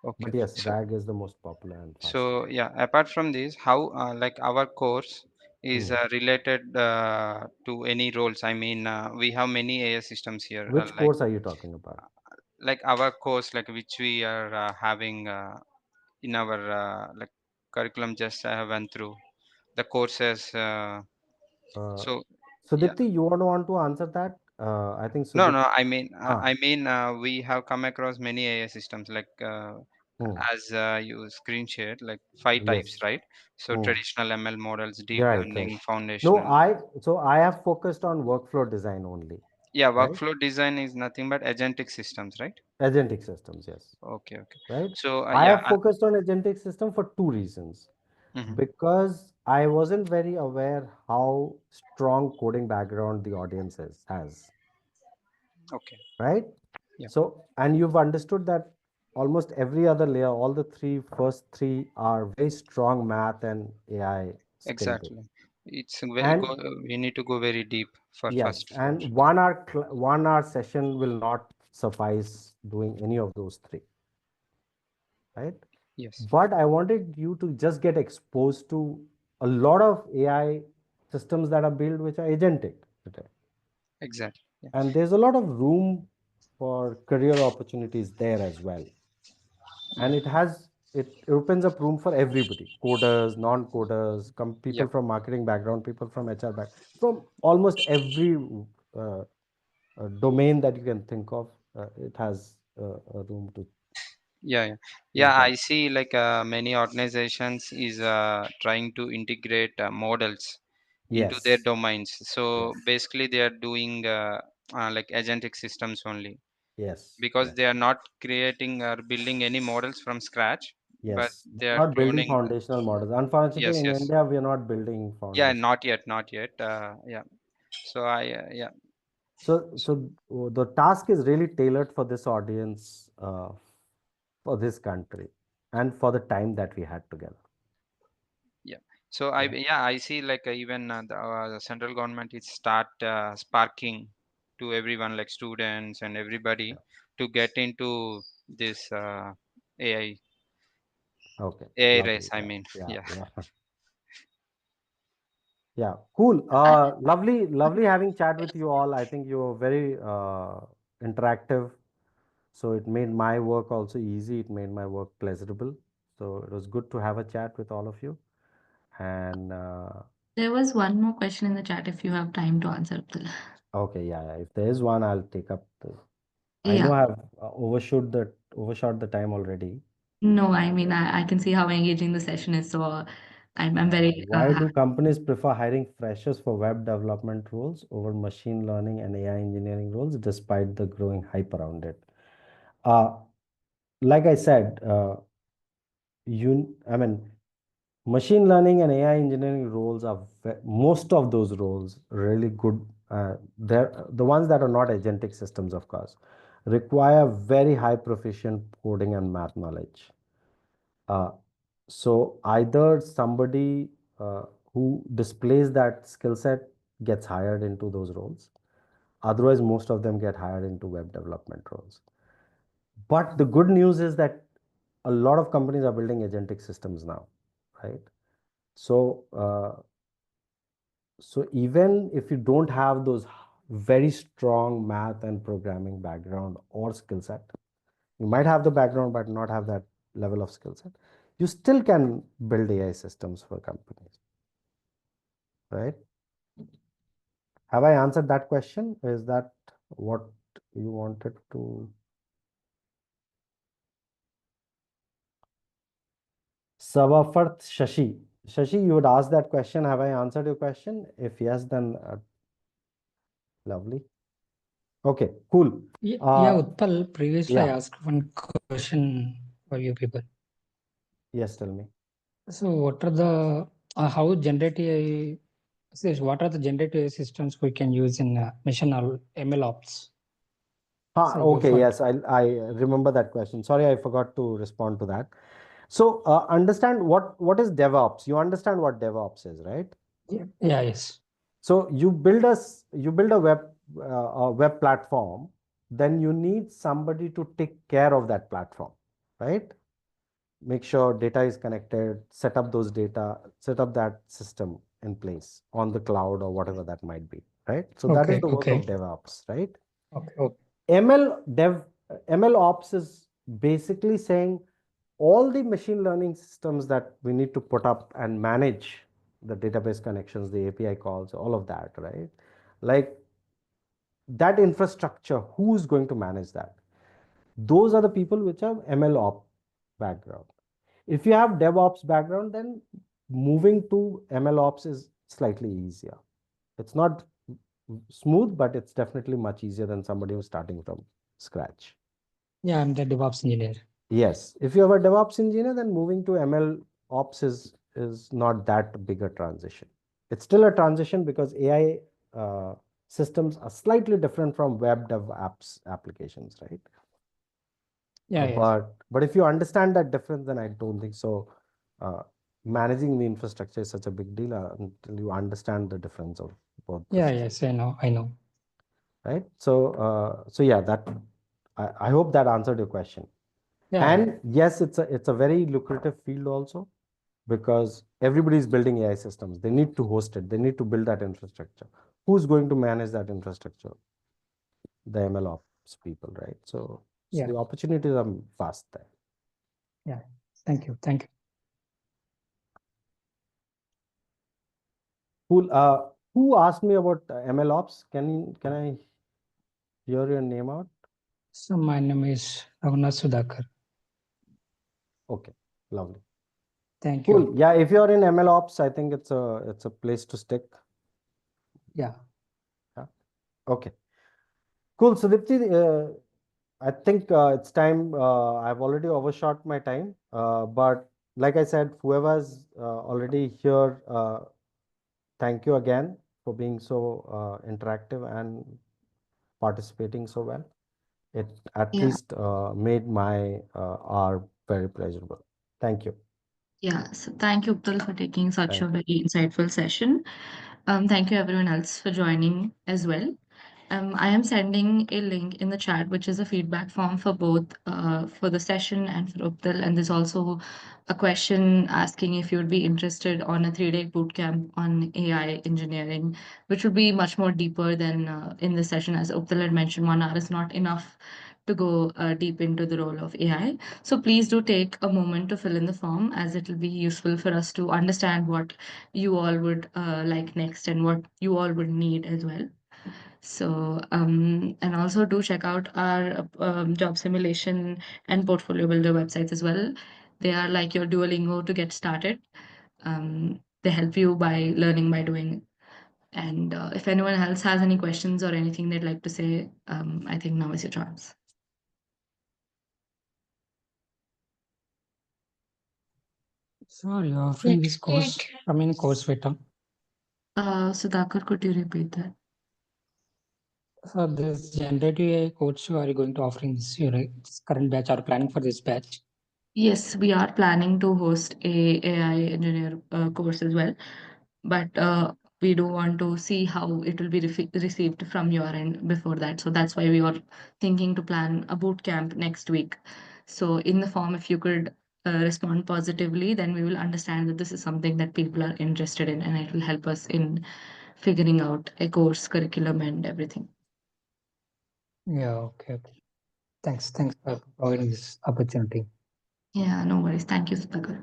okay, But yes, so RAG is the most popular and fastest. so yeah, apart from this, how like our course is related to any roles? I mean, we have many AI systems here, Which like course are you talking about? our course, like which we are having in our like curriculum. Just I have went through the courses. Uh, So yeah, Sudipti, you want to answer that? I think no, Sudipti. no. I mean, Ah, we have come across many AI systems like as you screen shared, like 5 types, yes. right? So traditional ML models, deep Right, right. learning, No, foundational. I have focused on workflow design only, Yeah, right? workflow design is nothing but agentic systems, right? Agentic systems, yes. Okay, okay. Right. So I yeah, have focused on agentic system for two reasons. mhm. Because I wasn't very aware how strong coding background the audience has, Okay, right? yeah, So, and you've understood that almost every other layer, all the first three are very strong math and AI skill based. exactly. It's very And go, we need to go very deep for yes, first floor. and 1 hour 1 hour session will not suffice doing any of those three, right? Yes, But I wanted you to just get exposed to a lot of AI systems that are built which are agentic today. exactly. Yeah, And there's a lot of room for career opportunities there as well. And it opens up room for everybody, coders, non-coders, yeah, people from marketing background, people from HR background, from almost every uh, domain that you can think of. It has a room to yeah, yeah. choose Yeah, that. I see like many organizations is trying to integrate models into their Yes, domains. So yes, basically, they are doing like agentic systems only yes, because yes. they are not creating or building any models from scratch, but Yes, they we're are not building cloning. foundational models. Unfortunately, Yes, in yes. India, we are not building Yeah, foundation. not yet, not yet. Yeah. So I yeah. So the task is really tailored for this audience, for this country, and for the time that we had together. Yeah. So I see like even the central government is start sparking to everyone like students and everybody to get into this AI Okay, AI lovely. race. I mean, Yeah, yeah. yeah, yeah. Yeah, cool. Lovely having chat with you all. I think you were very interactive. So it made my work also easy. It made my work pleasurable. So it was good to have a chat with all of you. And There was one more question in the chat if you have time to answer, Utpal. okay, yeah. If there is one, I'll take up the. I know Yeah. I've overshot the time already. No, I mean, I can see how engaging the session is. So I'm very Why do companies prefer hiring freshers for web development roles over machine learning and AI engineering roles despite the growing hype around it? Uh, like I said, I mean, machine learning and AI engineering roles are most of those roles really good. They're the ones that are not agentic systems, of course, require very high proficient coding and math knowledge. Uh, so either somebody who displays that skill set gets hired into those roles. Otherwise, most of them get hired into web development roles. But the good news is that a lot of companies are building agentic systems now, right? So, so even if you don't have those very strong math and programming background or skill set, you might have the background but not have that level of skill set. You still can build AI systems for companies, right? Have I answered that question? Is that what you wanted to? Savafarth Shashi. Shashi, you would ask that question. Have I answered your question? If yes, then lovely. Okay, cool. Yeah, Utpal, previously I Yeah. asked one question for you people. Yes, tell me. So what are the how generative AI, what are the generative AI systems we can use in machine or ML ops? So Okay, for yes, I remember that question. Sorry, I forgot to respond to that. So understand what is DevOps. You understand what DevOps is, right? yeah, yes. So you build a web platform, then you need somebody to take care of that platform, right? Make sure data is connected, set up those data, set up that system in place on the cloud or whatever that might be, right? So that is Okay, the work of okay. DevOps, right? Okay. ML ops is basically saying all the machine learning systems that we need to put up and manage the database connections, the API calls, all of that, right? Like that infrastructure, who's going to manage that? Those are the people which have ML op background. If you have DevOps background, then moving to ML ops is slightly easier. It's not smooth, but it's definitely much easier than somebody who's starting from scratch. Yeah, I'm the DevOps engineer. Yes, if you have a DevOps engineer, then moving to ML ops is not that big a transition. It's still a transition because AI systems are slightly different from web dev apps applications, right? Yeah, yes. But if you understand that difference, then I don't think so. Managing the infrastructure is such a big deal until you understand the difference of both. Yeah, yes, I know. Right. So yeah, that I hope that answered your question. Yeah. And yes, it's a very lucrative field also because everybody is building AI systems. They need to host it. They need to build that infrastructure. Who's going to manage that infrastructure? The ML ops people, right? So Yeah. the opportunities are vast there. Yeah. Thank you. Thank you. Cool. Who asked me about ML ops? Can I hear your name out? So my name is Ravana Sudhakar. Okay, lovely. Thank Cool. you. Yeah, if you're in ML ops, I think it's a place to stick. Yeah. Yeah. Okay. Cool. So Dipti, I think it's time. I've already overshot my time, but like I said, whoever's already here, thank you again for being so interactive and participating so well. It at Yeah. least made my hour very pleasurable. Thank you. Yeah, so thank you, Utpal, for taking such a Thank you. very insightful session. Thank you, everyone else, for joining as well. I am sending a link in the chat, which is a feedback form for both for the session and for Uptal. And there's also a question asking if you would be interested on a 3-day bootcamp on AI engineering, which would be much more deeper than in this session. As Uptal had mentioned, 1 hour is not enough to go deep into the role of AI. So please do take a moment to fill in the form, as it will be useful for us to understand what you all would like next and what you all would need as well. So, and also do check out our job simulation and portfolio builder websites as well. They are like your Duolingo to get started. They help you by learning by doing. And if anyone else has any questions or anything they'd like to say, I think now is your chance. So you're offering this course, I mean Coursevita. Sudhakar, could you repeat that? So this generative AI course, are you going to offering this your this current batch or planning for this batch? Yes, we are planning to host a AI engineer course as well, but we do want to see how it will be received from your end before that. So that's why we are thinking to plan a boot camp next week. So in the form, if you could respond positively, then we will understand that this is something that people are interested in, and it will help us in figuring out a course curriculum and everything. Yeah, okay. Thanks for providing this opportunity. Yeah, no worries. Thank you, Sudhakar.